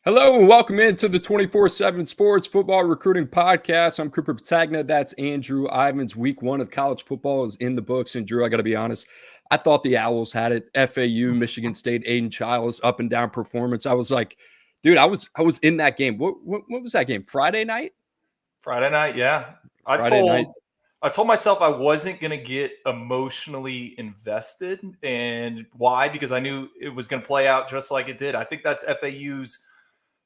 Hello and welcome into the 24/7 Sports Football Recruiting Podcast. I'm Cooper Petagna. That's Andrew Ivins. Week 1 of college football is in the books. And Drew, I got to be honest, I thought the Owls had it. FAU, Michigan State, Aiden Childs, up and down performance. I was like, dude, I was in that game. What was that game? Friday night? Friday night, yeah. I Friday night. told I told myself I wasn't going to get emotionally invested. And why? Because I knew it was going to play out just like it did. I think that's FAU's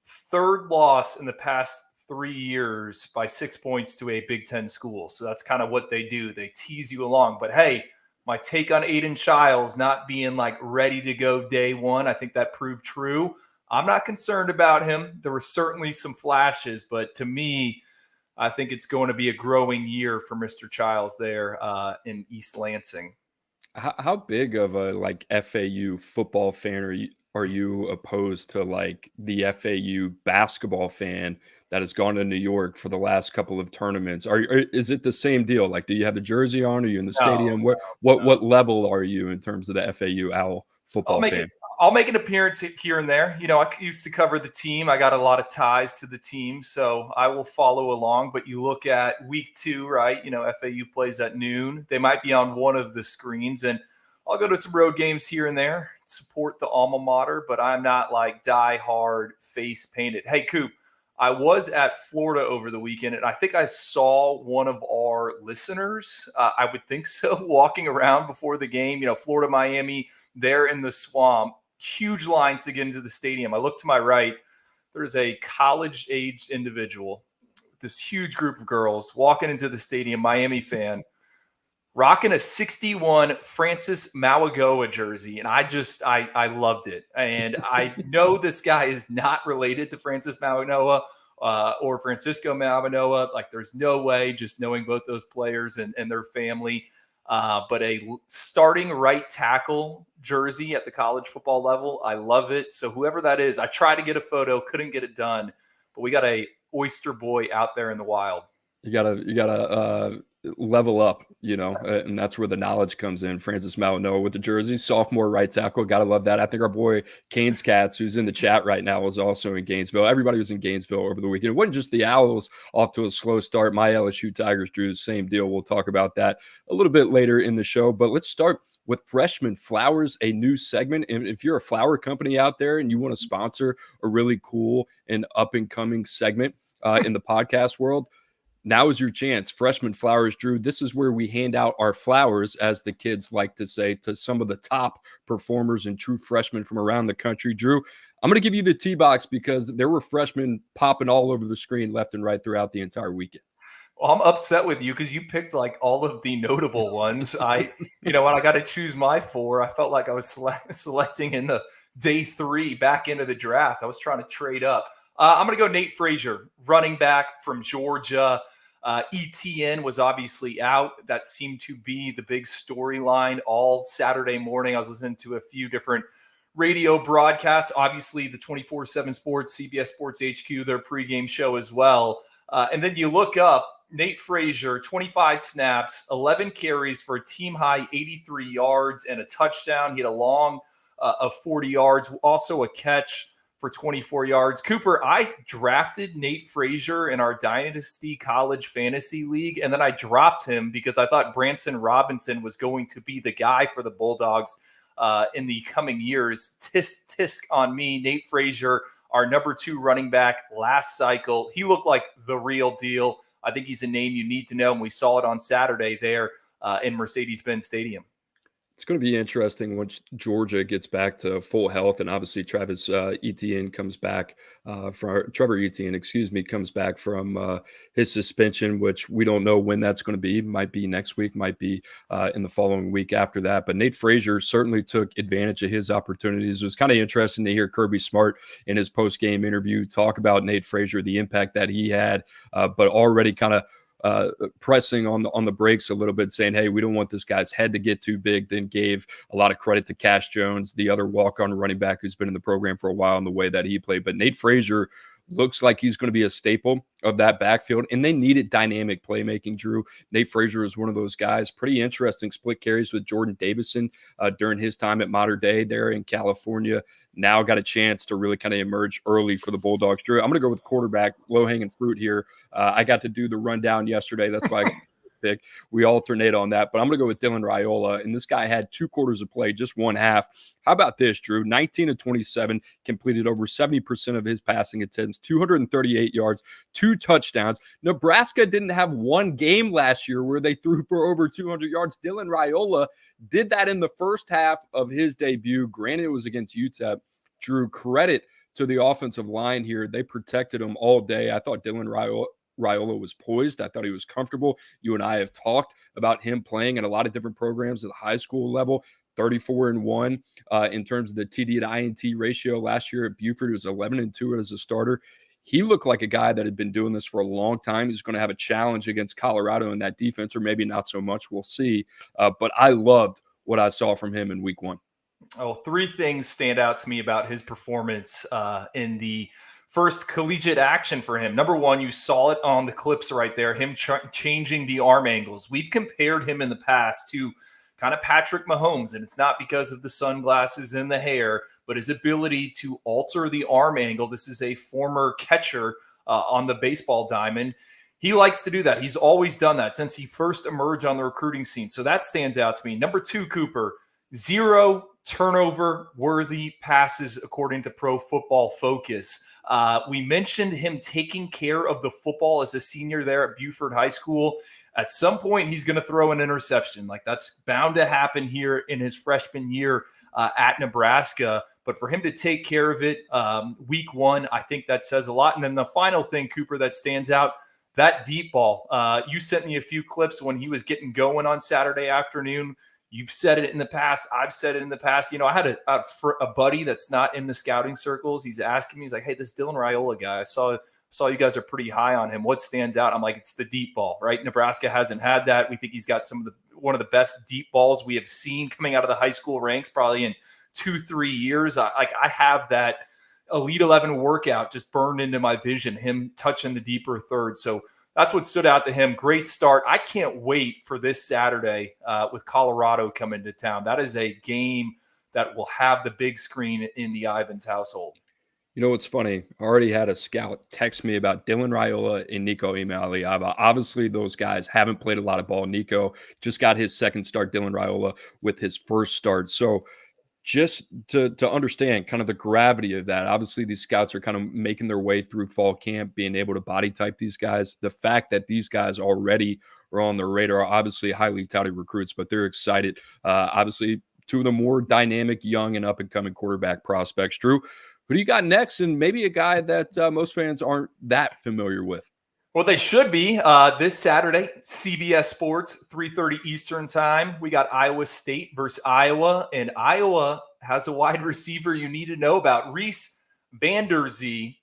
third loss in the past 3 years by 6 points to a Big Ten school. So that's kind of what they do. They tease you along. But hey, my take on Aiden Childs not being like ready to go day one, I think that proved true. I'm not concerned about him. There were certainly some flashes, but to me, I think it's going to be a growing year for Mr. Childs there in East Lansing. How big of a FAU football fan are you opposed to the FAU basketball fan that has gone to New York for the last couple of tournaments? Is it the same deal? Like, do you have the jersey on? Are you in the No, stadium? What level are you in terms of the FAU Owl I'll football make it. fan? I'll make an appearance here and there. You know, I used to cover the team. I got a lot of ties to the team, so I will follow along. But you look at week 2, right? You know, FAU plays at noon. They might be on one of the screens, and I'll go to some road games here and there, support the alma mater, but I'm not like die hard face painted. Hey, Coop, I was at Florida over the weekend, and I think I saw one of our listeners, I would think so, walking around before the game. You know, Florida, Miami, they're in the swamp. Huge lines to get into the stadium. I look to my right. There's a college-aged individual, this huge group of girls walking into the stadium, Miami fan, rocking a 61 Francis Mauigoa jersey. And I loved it. And I know this guy is not related to Francis Mauigoa or Francisco Mauigoa. Like, there's no way, just knowing both those players and their family. But a starting right tackle jersey at the college football level, I love it. So whoever that is, I tried to get a photo, couldn't get it done. But we got a oyster boy out there in the wild. You gotta level up, and that's where the knowledge comes in. Francis Mauigoa with the jersey, sophomore right tackle. Gotta love that. I think our boy Canes Cats, who's in the chat right now, is also in Gainesville. Everybody was in Gainesville over the weekend. It wasn't just the Owls off to a slow start. My LSU Tigers drew the same deal. We'll talk about that a little bit later in the show. But let's start with Freshman Flowers, a new segment. And if you're a flower company out there and you want to sponsor a really cool and up and coming segment in the podcast world, now is your chance. Freshman Flowers, Drew. This is where we hand out our flowers, as the kids like to say, to some of the top performers and true freshmen from around the country. Drew, I'm going to give you the tee box because there were freshmen popping all over the screen left and right throughout the entire weekend. Well, I'm upset with you because you picked like all of the notable ones. When I got to choose my 4, I felt like I was selecting in the day 3 back into the draft. I was trying to trade up. I'm going to go Nate Frazier, running back from Georgia. ETN was obviously out. That seemed to be the big storyline all Saturday morning. I was listening to a few different radio broadcasts, obviously the 24/7 Sports, CBS Sports HQ, their pregame show as well. And then you look up Nate Frazier, 25 snaps, 11 carries for a team high 83 yards and a touchdown. He had a long of 40 yards, also a catch for 24 yards. Cooper, I drafted Nate Frazier in our Dynasty College Fantasy League, and then I dropped him because I thought Branson Robinson was going to be the guy for the Bulldogs in the coming years. Tisk on me. Nate Frazier, our number 2 running back last cycle. He looked like the real deal. I think he's a name you need to know, and we saw it on Saturday there in Mercedes-Benz Stadium. It's going to be interesting once Georgia gets back to full health, and obviously Travis Etienne comes back Trevor Etienne, comes back from his suspension, which we don't know when that's going to be. Might be next week, might be in the following week after that. But Nate Frazier certainly took advantage of his opportunities. It was kind of interesting to hear Kirby Smart in his post-game interview talk about Nate Frazier, the impact that he had, but already kind of pressing on the brakes a little bit, saying, hey, we don't want this guy's head to get too big. Then gave a lot of credit to Cash Jones, the other walk-on running back who's been in the program for a while, in the way that he played. But Nate Frazier looks like he's going to be a staple of that backfield, and they needed dynamic playmaking, Drew. Nate Frazier is one of those guys. Pretty interesting split carries with Jordan Davison during his time at Mater Dei there in California. Now got a chance to really kind of emerge early for the Bulldogs. Drew, I'm going to go with quarterback, low-hanging fruit here. I got to do the rundown yesterday. That's why I got pick. We alternate on that, but I'm going to go with Dylan Raiola. And this guy had 2 quarters of play, just one half. How about this, Drew? 19 of 27, completed over 70% of his passing attempts, 238 yards, 2 touchdowns. Nebraska didn't have one game last year where they threw for over 200 yards. Dylan Raiola did that in the first half of his debut. Granted, it was against UTEP. Drew, credit to the offensive line here. They protected him all day. I thought Dylan Raiola was poised. I thought he was comfortable. You and I have talked about him playing at a lot of different programs at the high school level. 34-1 in terms of the TD to INT ratio. Last year at Buford, he was 11-2 as a starter. He looked like a guy that had been doing this for a long time. He's going to have a challenge against Colorado in that defense, or maybe not so much. We'll see. But I loved what I saw from him in week 1. Oh, 3 things stand out to me about his performance in the first collegiate action for him. Number 1, you saw it on the clips right there, him changing the arm angles. We've compared him in the past to kind of Patrick Mahomes, and it's not because of the sunglasses and the hair, but his ability to alter the arm angle. This is a former catcher on the baseball diamond. He likes to do that. He's always done that since he first emerged on the recruiting scene. So that stands out to me. Number 2, Cooper, 0 turnover-worthy passes according to Pro Football Focus. We mentioned him taking care of the football as a senior there at Buford High School. At some point, he's going to throw an interception. Like, that's bound to happen here in his freshman year at Nebraska. But for him to take care of it week 1, I think that says a lot. And then the final thing, Cooper, that stands out, that deep ball. You sent me a few clips when he was getting going on Saturday afternoon. You've said it in the past. I've said it in the past. You know, I had a buddy that's not in the scouting circles. He's asking me, he's like, hey, this Dylan Raiola guy, I saw you guys are pretty high on him. What stands out? I'm like, it's the deep ball, right? Nebraska hasn't had that. We think he's got one of the best deep balls we have seen coming out of the high school ranks probably in 2-3 years. I have that Elite 11 workout just burned into my vision, him touching the deeper third. So that's what stood out to him. Great start. I can't wait for this Saturday with Colorado coming to town. That is a game that will have the big screen in the Ivins household. You know what's funny? I already had a scout text me about Dylan Raiola and Nico Imaliaba. Obviously, those guys haven't played a lot of ball. Nico just got his second start. Dylan Raiola with his first start. So just to understand kind of the gravity of that, obviously these scouts are kind of making their way through fall camp, being able to body type these guys. The fact that these guys already are on their radar, obviously highly touted recruits, but they're excited. Obviously, 2 of the more dynamic, young, and up-and-coming quarterback prospects. Drew, who do you got next? And maybe a guy that most fans aren't that familiar with. Well, they should be this Saturday, CBS Sports, 3:30 Eastern time. We got Iowa State versus Iowa, and Iowa has a wide receiver you need to know about, Reese Vanderzee.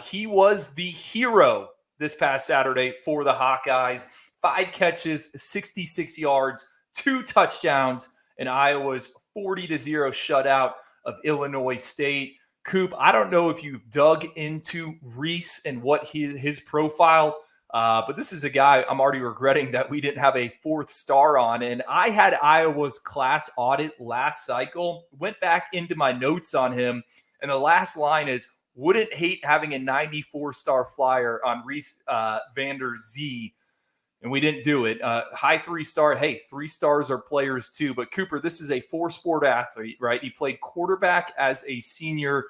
He was the hero this past Saturday for the Hawkeyes. 5 catches, 66 yards, 2 touchdowns, and Iowa's 40-0 shutout of Illinois State. Coop, I don't know if you've dug into Reese and what his profile, but this is a guy I'm already regretting that we didn't have a 4th star on. And I had Iowa's class audit last cycle, went back into my notes on him, and the last line is, wouldn't hate having a 94-star flyer on Reese Vanderzee. And we didn't do it. High 3-star. Hey, 3 stars are players too. But Cooper, this is a 4-sport athlete, right? He played quarterback as a senior,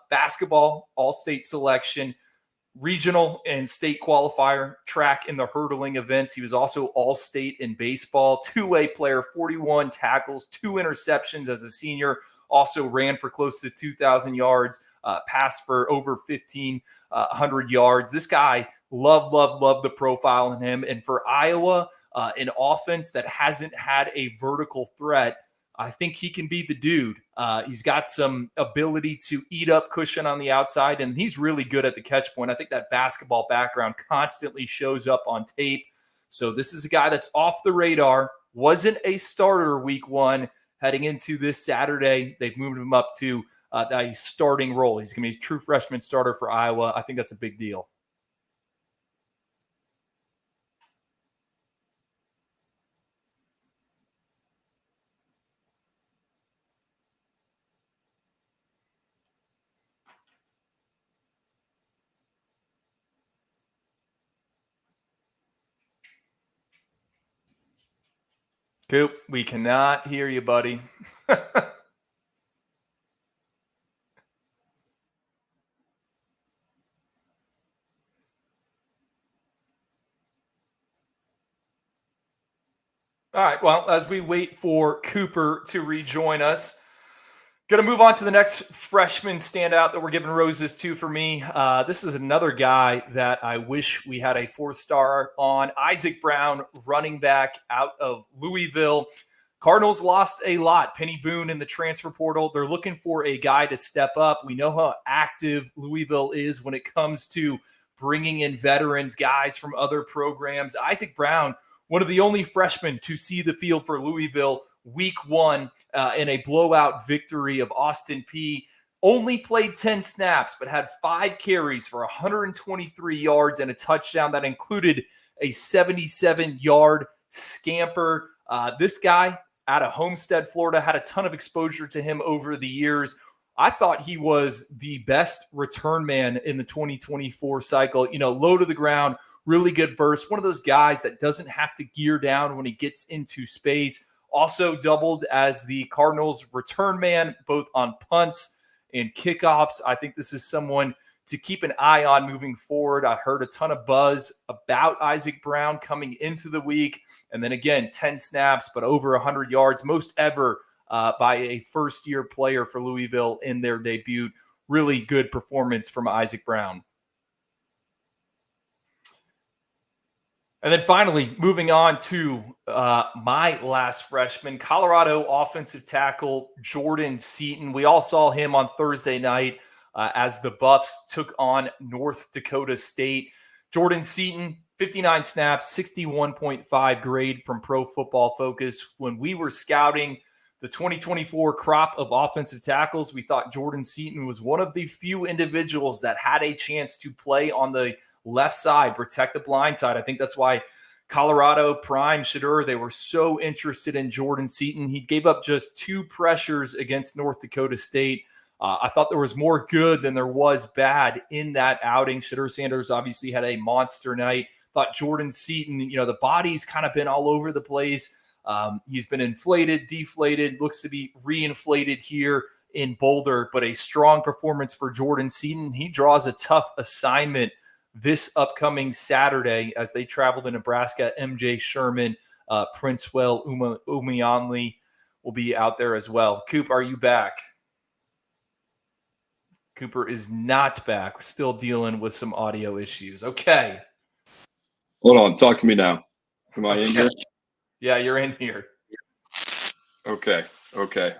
basketball, all-state selection, regional and state qualifier, track in the hurdling events. He was also all-state in baseball, 2-way player, 41 tackles, 2 interceptions as a senior, also ran for close to 2,000 yards, passed for over 1,500 yards. This guy, love the profile in him. And for Iowa, an offense that hasn't had a vertical threat, I think he can be the dude. He's got some ability to eat up cushion on the outside, and he's really good at the catch point. I think that basketball background constantly shows up on tape. So this is a guy that's off the radar, wasn't a starter week 1. Heading into this Saturday, they've moved him up to a starting role. He's going to be a true freshman starter for Iowa. I think that's a big deal. Coop, we cannot hear you, buddy. All right. Well, as we wait for Cooper to rejoin us, going to move on to the next freshman standout that we're giving roses to for me. This is another guy that I wish we had a 4-star on. Isaac Brown, running back out of Louisville. Cardinals lost a lot. Penny Boone in the transfer portal. They're looking for a guy to step up. We know how active Louisville is when it comes to bringing in veterans, guys from other programs. Isaac Brown, one of the only freshmen to see the field for Louisville week 1 in a blowout victory of Austin Peay. Only played 10 snaps, but had 5 carries for 123 yards and a touchdown that included a 77-yard scamper. This guy out of Homestead, Florida, had a ton of exposure to him over the years. I thought he was the best return man in the 2024 cycle. Low to the ground, really good burst. One of those guys that doesn't have to gear down when he gets into space. Also doubled as the Cardinals return man, both on punts and kickoffs. I think this is someone to keep an eye on moving forward. I heard a ton of buzz about Isaac Brown coming into the week. And then again, 10 snaps, but over 100 yards, most ever by a first-year player for Louisville in their debut. Really good performance from Isaac Brown. And then finally, moving on to my last freshman, Colorado offensive tackle Jordan Seaton. We all saw him on Thursday night as the Buffs took on North Dakota State. Jordan Seaton, 59 snaps, 61.5 grade from Pro Football Focus. When we were scouting the 2024 crop of offensive tackles, we thought Jordan Seaton was one of the few individuals that had a chance to play on the left side, protect the blind side. I think that's why Colorado, Prime, Shadur, they were so interested in Jordan Seaton. He gave up just 2 pressures against North Dakota State. I thought there was more good than there was bad in that outing. Shadur Sanders obviously had a monster night. Thought Jordan Seaton, the body's kind of been all over the place. He's been inflated, deflated, looks to be reinflated here in Boulder, but a strong performance for Jordan Seaton. He draws a tough assignment this upcoming Saturday as they travel to Nebraska. MJ Sherman, Princewell Umeonli will be out there as well. Coop, are you back? Cooper is not back. We're still dealing with some audio issues. Okay. Hold on. Talk to me now. Am I in here? Yeah, you're in here. Okay.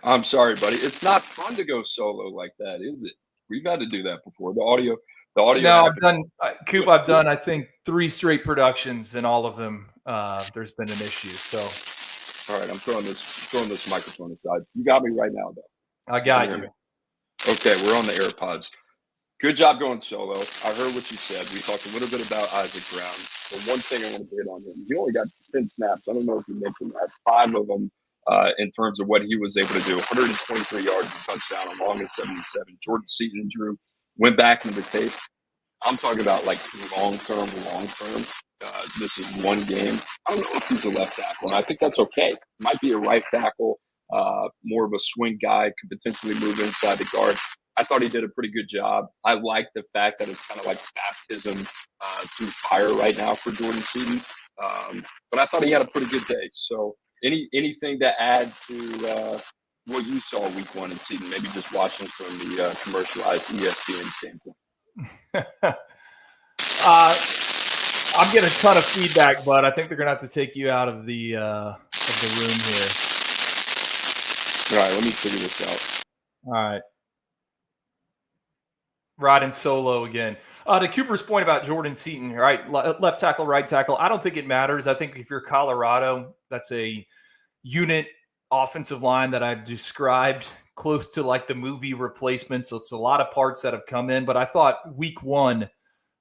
I'm sorry, buddy. It's not fun to go solo like that, is it? We've had to do that before. The audio. No, I've done, Coop. I've done, I think, 3 straight productions, and all of them, there's been an issue. So, all right, I'm throwing this microphone aside. You got me right now, though. I got you. Okay, we're on the AirPods. Good job going solo. I heard what you said. We talked a little bit about Isaac Brown. The one thing I want to hit on him, he only got 10 snaps. I don't know if you mentioned that. 5 of them in terms of what he was able to do. 123 yards and touchdown along with 77. Jordan Seaton and Drew went back into the tape. I'm talking about like long-term. This is one game. I don't know if he's a left tackle, and I think that's okay. Might be a right tackle, more of a swing guy, could potentially move inside the guard. I thought he did a pretty good job. I like the fact that it's kind of like baptism through fire right now for Jordan Seaton. But I thought he had a pretty good day. So anything to add to what you saw week 1 in Seaton, maybe just watching from the commercialized ESPN standpoint? I'm getting a ton of feedback, but I think they're going to have to take you out of the room here. All right, let me figure this out. All right. Riding solo again. To Cooper's point about Jordan Seaton, right? Left tackle, right tackle. I don't think it matters. I think if you're Colorado, that's a unit offensive line that I've described close to like the movie replacements. It's a lot of parts that have come in, but I thought week 1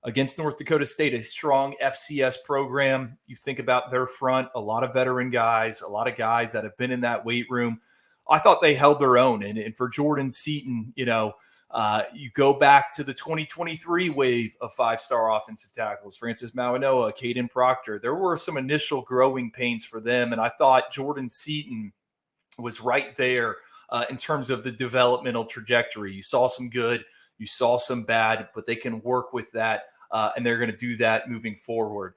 against North Dakota State, a strong FCS program. You think about their front, a lot of veteran guys, a lot of guys that have been in that weight room. I thought they held their own. And for Jordan Seaton, you go back to the 2023 wave of 5-star offensive tackles, Francis Mauanoa, Caden Proctor. There were some initial growing pains for them. And I thought Jordan Seaton was right there in terms of the developmental trajectory. You saw some good, you saw some bad, but they can work with that. And they're going to do that moving forward.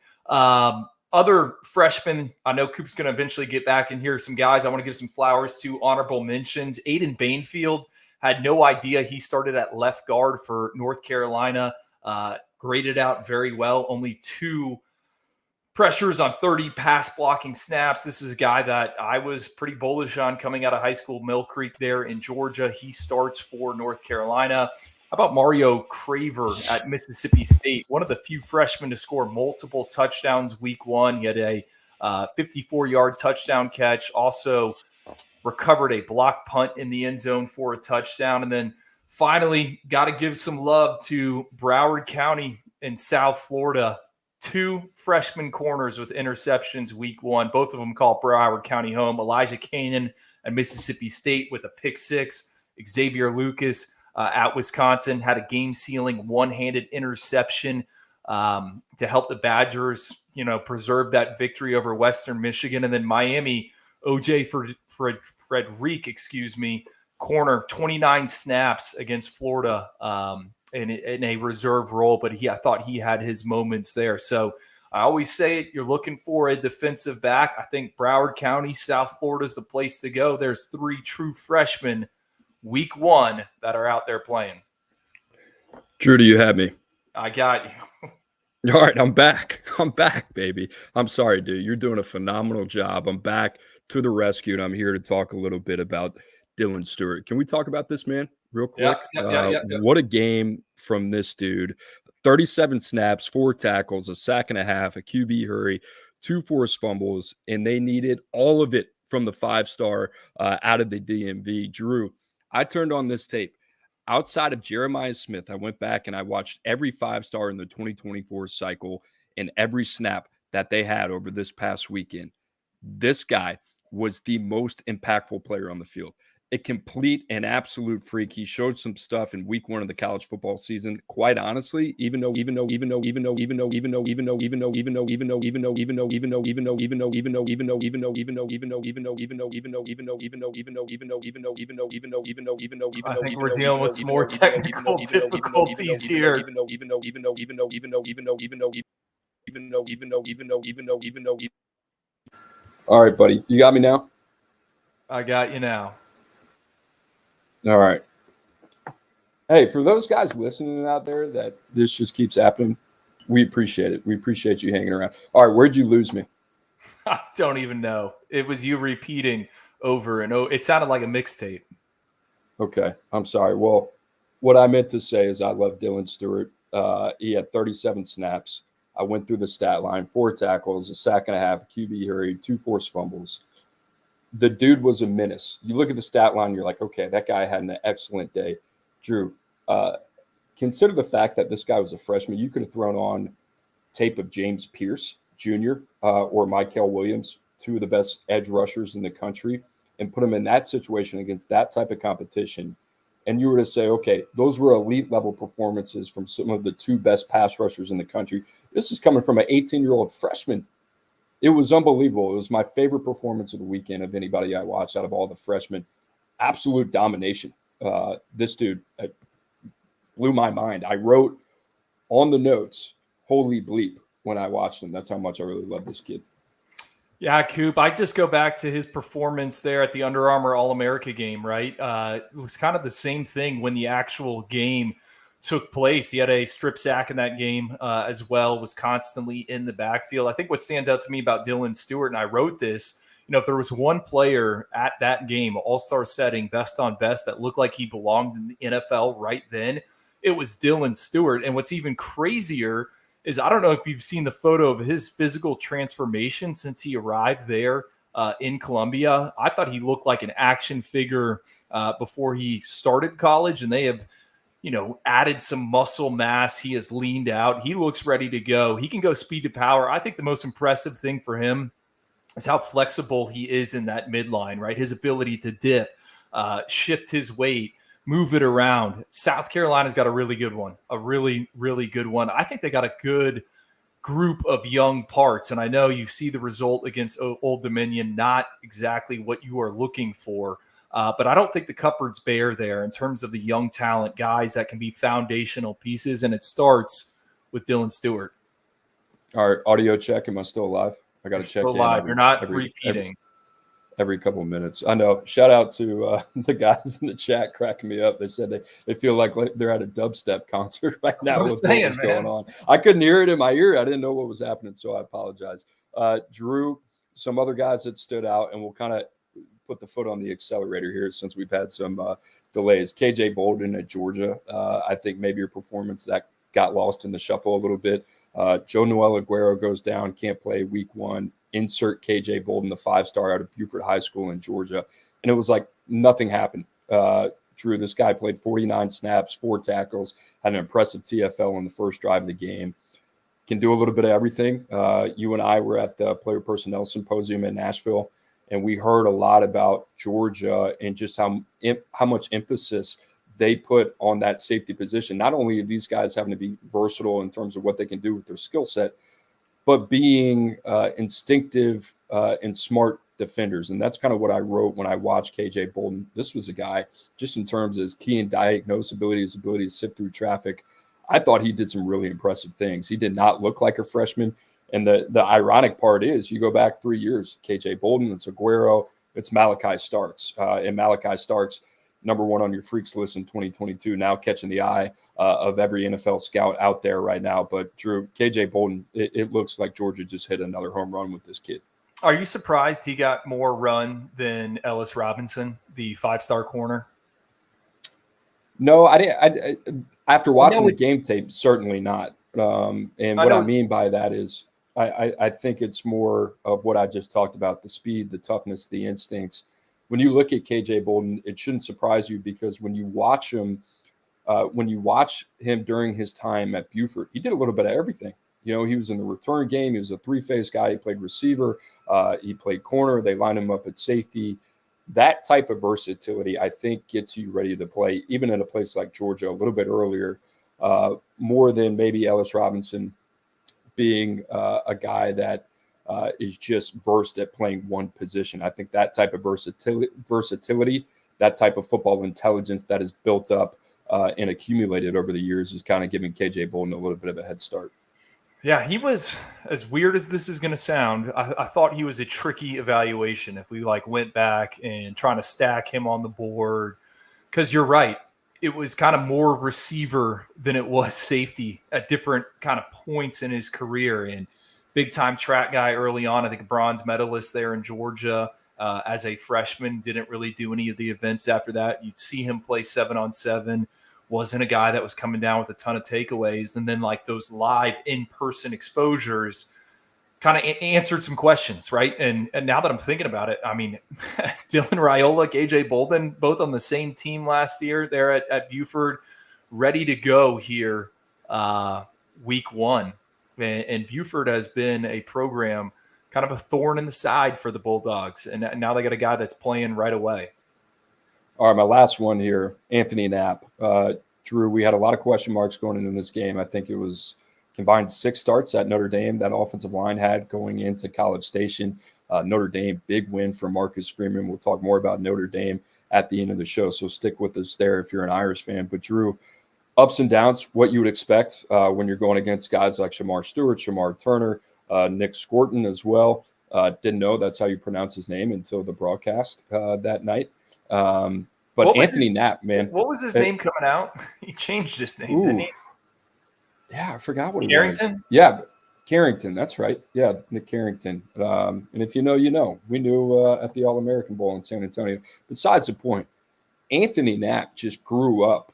Other freshmen, I know Coop's going to eventually get back in here. Some guys I want to give some flowers to, honorable mentions. Aiden Bainfield, had no idea he started at left guard for North Carolina. Graded out very well. Only 2 pressures on 30 pass blocking snaps. This is a guy that I was pretty bullish on coming out of high school, Mill Creek there in Georgia. He starts for North Carolina. How about Mario Craver at Mississippi State? One of the few freshmen to score multiple touchdowns week 1. He had a 54-yard touchdown catch. Also recovered a block punt in the end zone for a touchdown. And then finally, got to give some love to Broward County in South Florida. 2 freshman corners with interceptions week 1. Both of them called Broward County home. Elijah Kanan at Mississippi State with a pick 6. Xavier Lucas at Wisconsin had a game-sealing one-handed interception to help the Badgers, preserve that victory over Western Michigan. And then Miami, OJ Frederick, corner, 29 snaps against Florida in a reserve role, but I thought he had his moments there. So I always say it, you're looking for a defensive back. I think Broward County, South Florida is the place to go. There's 3 true freshmen week 1 that are out there playing. Drew, do you have me? I got you. All right, I'm back. I'm back, baby. I'm sorry, dude. You're doing a phenomenal job. I'm back to the rescue, and I'm here to talk a little bit about Dylan Stewart. Can we talk about this man real quick? Yeah. What a game from this dude. 37 snaps, 4 tackles, a sack and a half, a QB hurry, 2 forced fumbles, and they needed all of it from the 5-star out of the DMV. Drew, I turned on this tape. Outside of Jeremiah Smith, I went back and I watched every 5-star in the 2024 cycle and every snap that they had over this past weekend. This guy was the most impactful player on the field. A complete and absolute freak. He showed some stuff in week 1 of the college football season. Quite honestly, I think we're dealing with some more technical difficulties here. All right, buddy. You got me now? I got you now. All right. Hey, for those guys listening out there that this just keeps happening, we appreciate it. We appreciate you hanging around. All right, where'd you lose me? I don't even know. It was you repeating over and over. It sounded like a mixtape. Okay, I'm sorry. Well, what I meant to say is I love Dylan Stewart. He had 37 snaps. I went through the stat line, 4 tackles, a sack and a half, a QB hurry, 2 forced fumbles. The dude was a menace. You look at the stat line, you're like, okay, that guy had an excellent day. Drew, consider the fact that this guy was a freshman. You could have thrown on tape of James Pierce Jr. Or Michael Williams, 2 of the best edge rushers in the country, and put them in that situation against that type of competition. And you were to say, okay, those were elite level performances from some of the 2 best pass rushers in the country. This is coming from an 18-year-old freshman. It was unbelievable. It was my favorite performance of the weekend of anybody I watched out of all the freshmen. Absolute domination. This dude blew my mind. I wrote on the notes, holy bleep, when I watched him. That's how much I really love this kid. Yeah, Coop, I just go back to his performance there at the Under Armour All-America game, right? It was kind of the same thing when the actual game took place. He had a strip sack in that game as well, was constantly in the backfield. I think what stands out to me about Dylan Stewart, and I wrote this, if there was one player at that game, all-star setting, best on best, that looked like he belonged in the NFL right then, it was Dylan Stewart. And what's even crazier is I don't know if you've seen the photo of his physical transformation since he arrived there in Columbia. I thought he looked like an action figure before he started college, and they have added some muscle mass. He has leaned out. He looks ready to go. He can go speed to power. I think the most impressive thing for him is how flexible he is in that midline, right? His ability to dip, shift his weight, move it around. South Carolina's got a really good one, a really, really good one. I think they got a good group of young parts. And I know you see the result against Old Dominion, not exactly what you are looking for. But I don't think the cupboard's bare there in terms of the young talent, guys that can be foundational pieces. And it starts with Dylan Stewart. All right, audio check. Am I still alive? I got to check still in. Live. You're not repeating. Every couple of minutes. I know. Shout out to the guys in the chat cracking me up. They said they feel like they're at a dubstep concert right now with what was going on. I couldn't hear it in my ear. I didn't know what was happening, so I apologize. Drew, some other guys that stood out, and we'll kind of put the foot on the accelerator here since we've had some delays. KJ Bolden at Georgia. I think maybe your performance that got lost in the shuffle a little bit. Joe Noel Aguero goes down, can't play week 1. Insert KJ Bolden, the 5-star out of Buford High School in Georgia. And it was like nothing happened. Drew, this guy played 49 snaps, 4 tackles, had an impressive TFL on the first drive of the game. Can do a little bit of everything. You and I were at the Player Personnel Symposium in Nashville, and we heard a lot about Georgia and just how much emphasis they put on that safety position. Not only are these guys having to be versatile in terms of what they can do with their skill set, but being instinctive and smart defenders. And that's kind of what I wrote when I watched KJ Bolden. This was a guy, just in terms of his key and diagnose ability, his ability to sift through traffic. I thought he did some really impressive things. He did not look like a freshman. And the ironic part is you go back 3 years, KJ Bolden, it's Aguero, it's Malachi Starks. And Malachi Starks, number 1 on your freaks list in 2022, now catching the eye of every NFL scout out there right now. But Drew, KJ Bolden, it looks like Georgia just hit another home run with this kid. Are you surprised he got more run than Ellis Robinson, the 5-star corner? No, I didn't. After watching the game tape, certainly not. And what I mean by that is I think it's more of what I just talked about, the speed, the toughness, the instincts. When you look at KJ Bolden, it shouldn't surprise you because when you watch him during his time at Buford, he did a little bit of everything. He was in the return game. He was a 3-phase guy. He played receiver. He played corner. They lined him up at safety. That type of versatility, I think, gets you ready to play, even in a place like Georgia a little bit earlier, more than maybe Ellis Robinson being a guy that is just versed at playing one position. I think that type of versatility, that type of football intelligence that is built up and accumulated over the years is kind of giving KJ Bolden a little bit of a head start. Yeah, he was, as weird as this is going to sound, I thought he was a tricky evaluation if we went back and trying to stack him on the board. Because you're right, it was kind of more receiver than it was safety at different kind of points in his career. And big-time track guy early on, I think a bronze medalist there in Georgia as a freshman, didn't really do any of the events after that. You'd see him play 7-on-7. Wasn't a guy that was coming down with a ton of takeaways. And then those live in-person exposures kind of answered some questions, right? And now that I'm thinking about it, I mean, Dylan Raiola, KJ Bolden, both on the same team last year there at Buford, ready to go here week 1. And Buford has been a program, kind of a thorn in the side for the Bulldogs. And now they got a guy that's playing right away. All right, my last one here, Anthony Knapp. Drew, we had a lot of question marks going into this game. I think it was combined 6 starts at Notre Dame that offensive line had going into College Station. Notre Dame, big win for Marcus Freeman. We'll talk more about Notre Dame at the end of the show, so stick with us there if you're an Irish fan. But Drew, ups and downs, what you would expect when you're going against guys like Shamar Stewart, Shamar Turner, Nick Scorton as well. Didn't know that's how you pronounce his name until the broadcast that night. But Anthony Knapp, man. What was his name coming out? He changed his name, didn't he? Yeah, I forgot what Carrington? it was. Yeah, Carrington, that's right. Yeah, Nick Carrington. And if you know, you know. We knew at the All-American Bowl in San Antonio. Besides the point, Anthony Knapp just grew up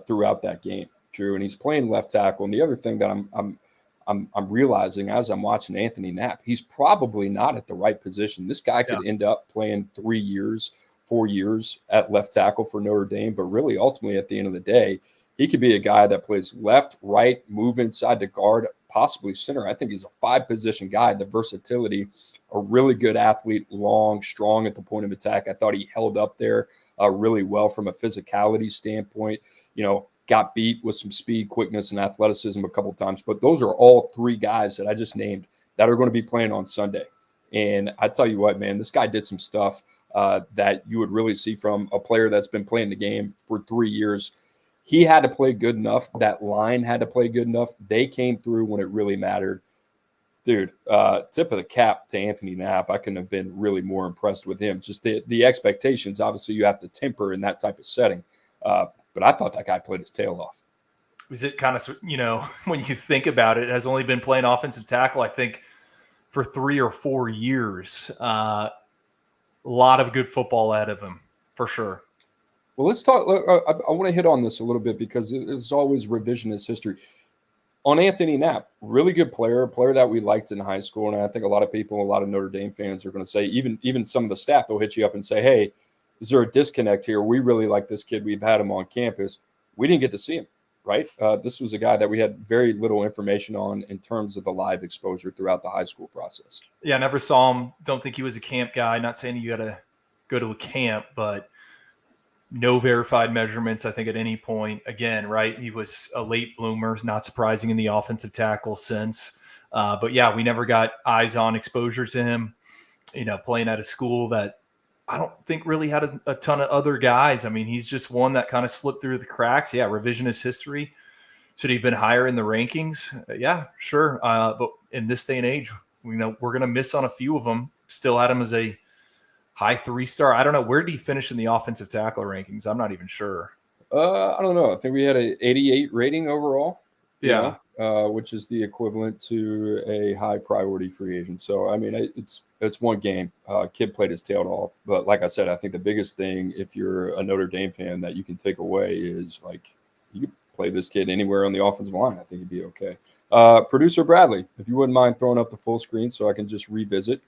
throughout that game, Drew, and he's playing left tackle. And the other thing that I'm I'm realizing as I'm watching Anthony Knapp, he's probably not at the right position. This guy could end up playing 3 years, 4 years at left tackle for Notre Dame, but really ultimately at the end of the day, he could be a guy that plays left, right, move inside to guard, possibly center. I think he's a 5-position guy. The versatility, a really good athlete, long, strong at the point of attack. I thought he held up there really well from a physicality standpoint. Got beat with some speed, quickness, and athleticism a couple of times. But those are all 3 guys that I just named that are going to be playing on Sunday. And I tell you what, man, this guy did some stuff that you would really see from a player that's been playing the game for 3 years. He had to play good enough. That line had to play good enough. They came through when it really mattered. Dude, tip of the cap to Anthony Knapp. I couldn't have been really more impressed with him. Just the expectations, obviously, you have to temper in that type of setting. But I thought that guy played his tail off. Is it kind of, when you think about it, has only been playing offensive tackle, I think, for 3 or 4 years. A lot of good football out of him, for sure. Well, let's talk. I want to hit on this a little bit because it's always revisionist history. On Anthony Knapp, really good player, a player that we liked in high school. And I think a lot of people, a lot of Notre Dame fans are going to say, even some of the staff, they'll hit you up and say, hey, is there a disconnect here? We really like this kid. We've had him on campus. We didn't get to see him, right? This was a guy that we had very little information on in terms of the live exposure throughout the high school process. Yeah, I never saw him. Don't think he was a camp guy. Not saying you got to go to a camp, but no verified measurements, I think, at any point. Again, right, he was a late bloomer, not surprising in the offensive tackle sense. But, yeah, we never got eyes-on exposure to him, playing at a school that I don't think really had a ton of other guys. I mean, he's just one that kind of slipped through the cracks. Yeah, revisionist history. Should he have been higher in the rankings? Yeah, sure. But in this day and age, we're going to miss on a few of them. Still had him as a high 3-star. I don't know. Where did he finish in the offensive tackle rankings? I'm not even sure. I don't know. I think we had an 88 rating overall. Yeah. Which is the equivalent to a high priority free agent. So, I mean, it's one game. Kid played his tail off. But like I said, I think the biggest thing, if you're a Notre Dame fan, that you can take away is, like, you can play this kid anywhere on the offensive line. I think he'd be okay. Producer Bradley, if you wouldn't mind throwing up the full screen so I can just revisit.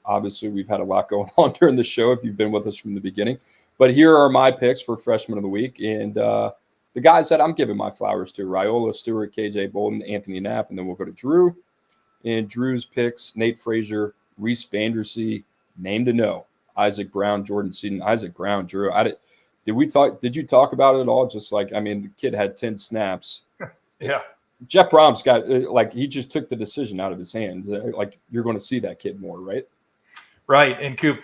Obviously, we've had a lot going on during the show if you've been with us from the beginning. But here are my picks for Freshman of the Week. And the guys that I'm giving my flowers to: Raiola, Stewart, KJ Bolden, Anthony Knapp, and then we'll go to Drew. And Drew's picks: Nate Frazier, Reese Vandersee, name to know, Isaac Brown, Jordan Seaton. Isaac Brown, Drew. Did you talk about it at all? Just like, I mean, the kid had 10 snaps. Yeah. Jeff Brom's got, he just took the decision out of his hands. Like, you're going to see that kid more, right? Right. And Coop,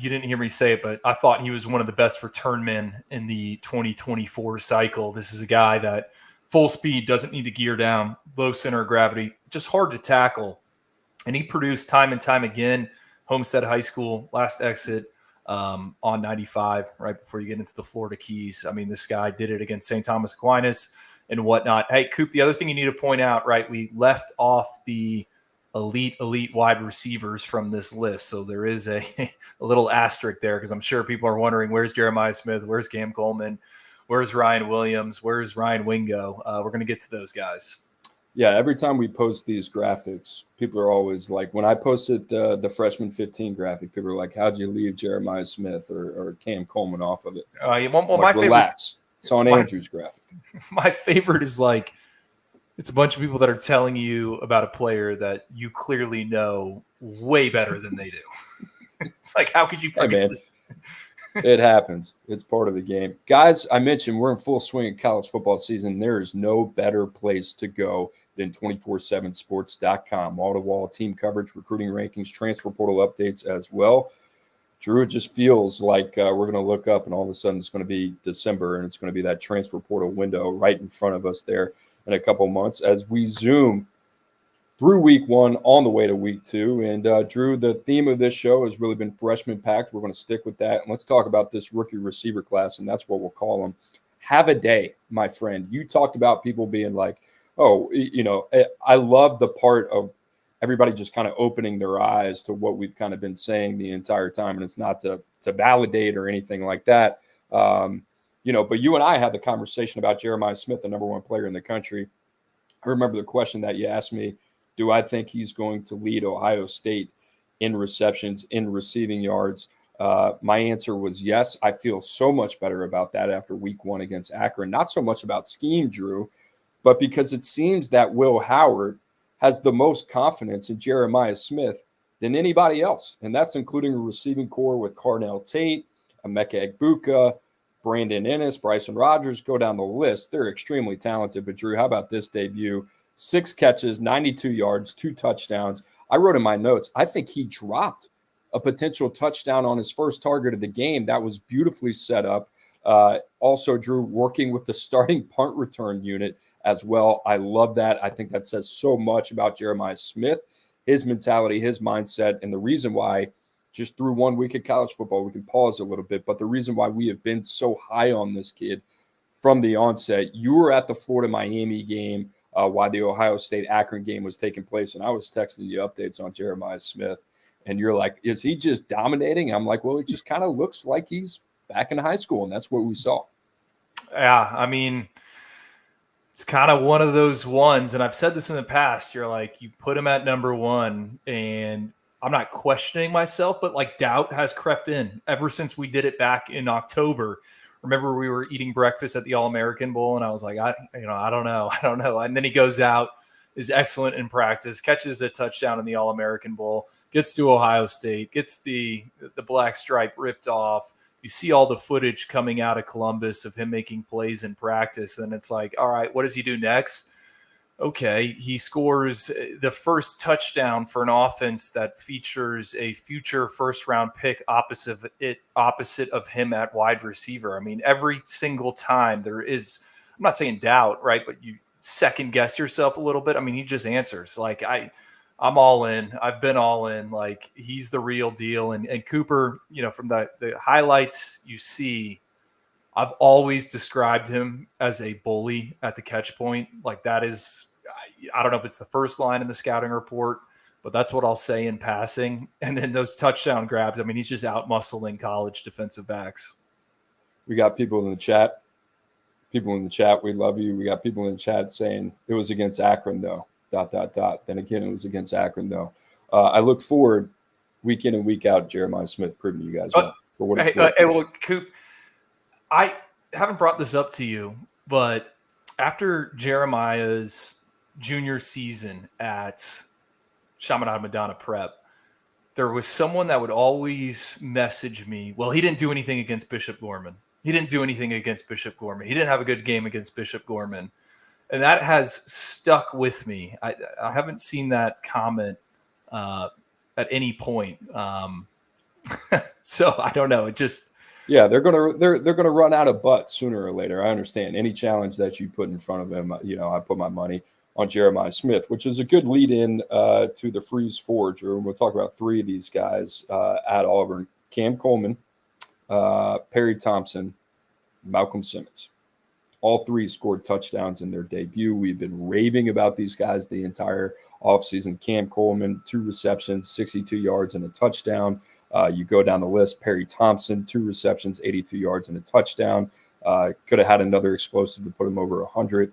you didn't hear me say it, but I thought he was one of the best return men in the 2024 cycle. This is a guy that full speed, doesn't need to gear down, low center of gravity, just hard to tackle. And he produced time and time again. Homestead High School, last exit on 95, right before you get into the Florida Keys. I mean, this guy did it against St. Thomas Aquinas and whatnot. Hey, Coop, the other thing you need to point out, right, we left off the elite wide receivers from this list. So there is a little asterisk there, because I'm sure people are wondering, where's Jeremiah Smith? Where's Cam Coleman? Where's Ryan Williams? Where's Ryan Wingo? We're going to get to those guys. Yeah, every time we post these graphics, people are always like, when I posted the freshman 15 graphic, people are like, how'd you leave Jeremiah Smith or Cam Coleman off of it? My relax. It's on Andrew's graphic. My favorite is like, it's a bunch of people that are telling you about a player that you clearly know way better than they do. It's like, how could you forget this? It happens. It's part of the game. Guys, I mentioned we're in full swing of college football season. There is no better place to go than 247sports.com. Wall-to-wall team coverage, recruiting rankings, transfer portal updates as well. Drew, it just feels like we're going to look up and all of a sudden it's going to be December and it's going to be that transfer portal window right in front of us there in a couple months as we zoom through week one on the way to week two. And Drew, the theme of this show has really been freshman packed. We're going to stick with that. And let's talk about this rookie receiver class, and that's what we'll call them. Have a day, my friend. You talked about people being like, oh, I love the part of everybody just kind of opening their eyes to what we've kind of been saying the entire time. And it's not to validate or anything like that. But you and I had the conversation about Jeremiah Smith, the number one player in the country. I remember the question that you asked me, do I think he's going to lead Ohio State in receptions, in receiving yards? My answer was yes. I feel so much better about that after week 1 against Akron. Not so much about scheme, Drew, but because it seems that Will Howard has the most confidence in Jeremiah Smith than anybody else. And that's including a receiving core with Carnell Tate, Emeka Egbuka, Brandon Ennis, Bryson Rogers, go down the list. They're extremely talented. But, Drew, how about this debut? 6 catches, 92 yards, 2 touchdowns. I wrote in my notes, I think he dropped a potential touchdown on his first target of the game. That was beautifully set up. Also, Drew, working with the starting punt return unit as well. I love that. I think that says so much about Jeremiah Smith, his mentality, his mindset, and the reason why, just through 1 week of college football, we can pause a little bit, but the reason why we have been so high on this kid from the onset. You were at the Florida-Miami game while the Ohio State-Akron game was taking place, and I was texting you updates on Jeremiah Smith, and you're like, is he just dominating? I'm like, well, it just kind of looks like he's back in high school, and that's what we saw. Yeah, I mean, it's kind of one of those ones, and I've said this in the past, you're like, you put him at number 1, and I'm not questioning myself, but like doubt has crept in ever since we did it back in October. Remember, we were eating breakfast at the All-American Bowl, and I was like, I don't know. And then he goes out, is excellent in practice, catches a touchdown in the All-American Bowl, gets to Ohio State, gets the black stripe ripped off. You see all the footage coming out of Columbus of him making plays in practice, and it's like, all right, what does he do next? Okay, he scores the first touchdown for an offense that features a future first-round pick opposite of him at wide receiver. I mean, every single time there is, I'm not saying doubt, right, but you second-guess yourself a little bit. I mean, he just answers. Like, I'm all in. I've been all in. Like, he's the real deal. And Cooper, from the highlights you see, I've always described him as a bully at the catch point. Like, that is, I don't know if it's the first line in the scouting report, but that's what I'll say in passing. And then those touchdown grabs, I mean, he's just out muscling college defensive backs. We got people in the chat. We love you. We got people in the chat saying it was against Akron, though. ... Then again, it was against Akron, though. I look forward week in and week out, Jeremiah Smith proving you guys wrong for what it's worth. Well, Coop, I haven't brought this up to you, but after Jeremiah's junior season at Chaminade Madonna Prep, there was someone that would always message me, well, he didn't do anything against Bishop Gorman. He didn't have a good game against Bishop Gorman. And that has stuck with me. I haven't seen that comment at any point. So I don't know. It just they're gonna run out of butts sooner or later. I understand any challenge that you put in front of him. I put my money on Jeremiah Smith, which is a good lead in to the Freeze 4, Drew. We'll talk about 3 of these guys at Auburn: Cam Coleman, Perry Thompson, Malcolm Simmons. All 3 scored touchdowns in their debut. We've been raving about these guys the entire offseason. Cam Coleman, 2 receptions, 62 yards and a touchdown. You go down the list. Perry Thompson, 2 receptions, 82 yards and a touchdown. Could have had another explosive to put him over 100.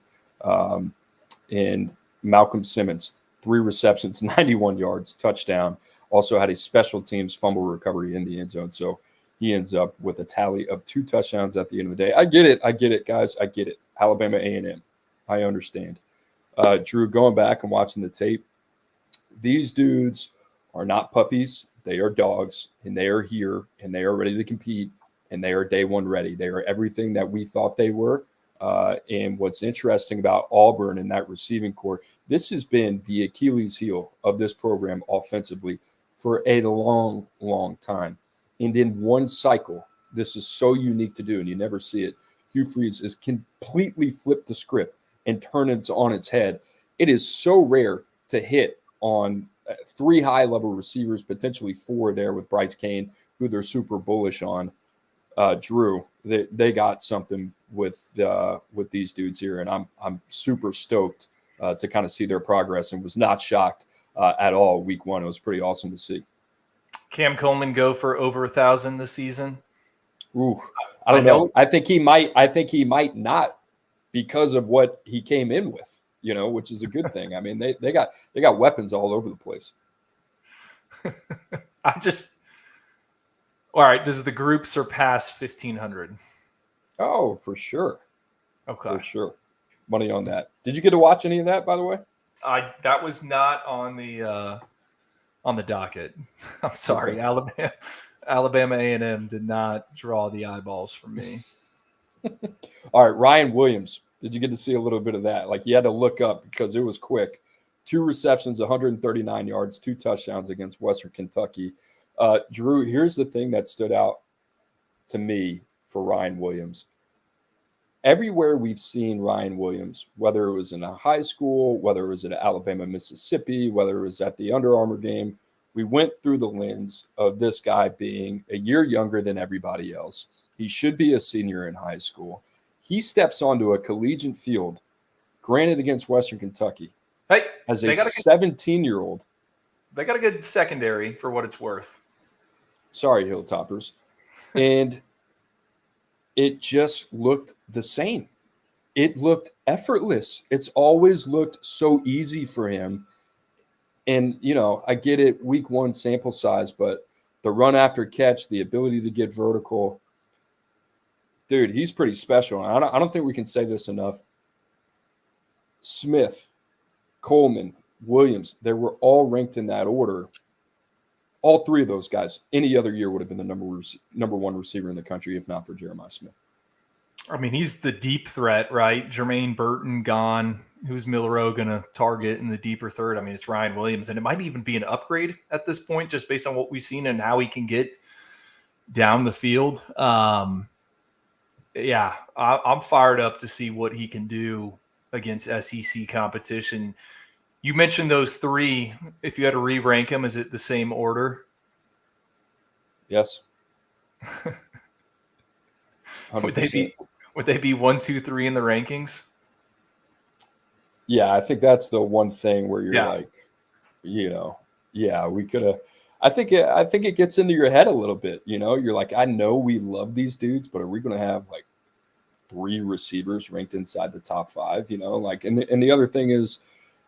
And Malcolm Simmons, 3 receptions, 91 yards, touchdown. Also had a special teams fumble recovery in the end zone. So he ends up with a tally of 2 touchdowns at the end of the day. I get it, guys. I get it. Alabama A&M. I understand. Drew, going back and watching the tape, these dudes are not puppies. They are dogs, and they are here, and they are ready to compete, and they are day one ready. They are everything that we thought they were. And what's interesting about Auburn and that receiving core, this has been the Achilles heel of this program offensively for a long, long time. And in one cycle, this is so unique to do, and you never see it. Hugh Freeze has completely flipped the script and turned it on its head. It is so rare to hit on 3 high-level receivers, potentially 4 there with Bryce Kane, who they're super bullish on. Drew, they got something with these dudes here, and I'm super stoked to kind of see their progress, and was not shocked at all week 1. It was pretty awesome to see. Cam Coleman go for over 1,000 this season? Ooh, I don't know. I think he might not, because of what he came in with. which is a good thing. I mean, they got weapons all over the place. All right. Does the group surpass 1,500? Oh, for sure. Okay. For sure. Money on that. Did you get to watch any of that, by the way? That was not on the docket. I'm sorry. Okay. Alabama A&M did not draw the eyeballs for me. All right, Ryan Williams. Did you get to see a little bit of that? Like, you had to look up because it was quick. 2 receptions, 139 yards, 2 touchdowns against Western Kentucky. Drew, here's the thing that stood out to me for Ryan Williams. Everywhere we've seen Ryan Williams, whether it was in a high school, whether it was at Alabama, Mississippi, whether it was at the Under Armour game, we went through the lens of this guy being a year younger than everybody else. He should be a senior in high school. He steps onto a collegiate field, granted against Western Kentucky, as a 17-year-old. They got a good secondary for what it's worth. Sorry, Hilltoppers. And it just looked the same. It looked effortless. It's always looked so easy for him. And, I get it, week 1 sample size, but the run after catch, the ability to get vertical, dude, he's pretty special. I don't think we can say this enough. Smith, Coleman, Williams, they were all ranked in that order. All 3 of those guys, any other year, would have been the number 1 receiver in the country, if not for Jeremiah Smith. I mean, he's the deep threat, right? Jermaine Burton gone. Who's Milroe going to target in the deeper third? I mean, it's Ryan Williams, and it might even be an upgrade at this point, just based on what we've seen and how he can get down the field. I'm fired up to see what he can do against SEC competition. You mentioned those 3. If you had to re-rank them, is it the same order? Yes. Would they be 1, 2, 3 in the rankings? Yeah, I think that's the one thing where you're like, we could have. I think it gets into your head a little bit. You're like, I know we love these dudes, but are we going to have like 3 receivers ranked inside the top 5? And the other thing is,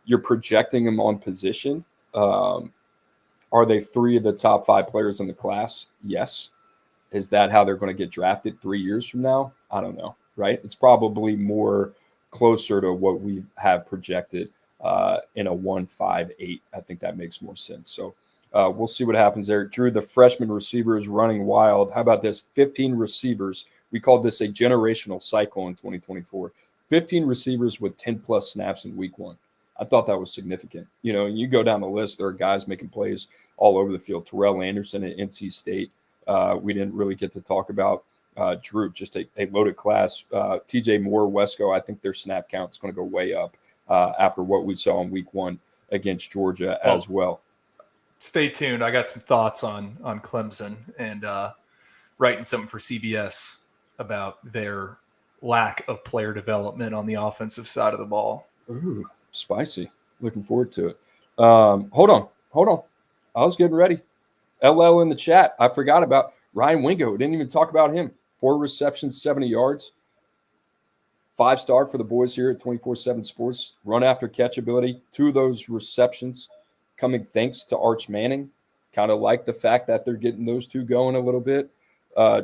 you're projecting them on position. Are they 3 of the top 5 players in the class? Yes. Is that how they're going to get drafted 3 years from now? I don't know, right? It's probably more closer to what we have projected in a 1-5-8. I think that makes more sense. So we'll see what happens there. Drew, the freshman receiver is running wild. How about this? 15 receivers. We called this a generational cycle in 2024. 15 receivers with 10-plus snaps in week 1. I thought that was significant. You go down the list, there are guys making plays all over the field. Terrell Anderson at NC State. We didn't really get to talk about. Drew, just a loaded class. TJ Moore, Wesco, I think their snap count is going to go way up after what we saw in week 1 against Georgia as well. Stay tuned. I got some thoughts on Clemson and writing something for CBS about their lack of player development on the offensive side of the ball. Ooh, spicy. Looking forward to it. Hold on. I was getting ready. LL in the chat. I forgot about Ryan Wingo. Didn't even talk about him. 4 receptions, 70 yards. 5-star for the boys here at 24/7 Sports. Run after catch ability. 2 of those receptions coming thanks to Arch Manning. Kind of like the fact that they're getting those 2 going a little bit.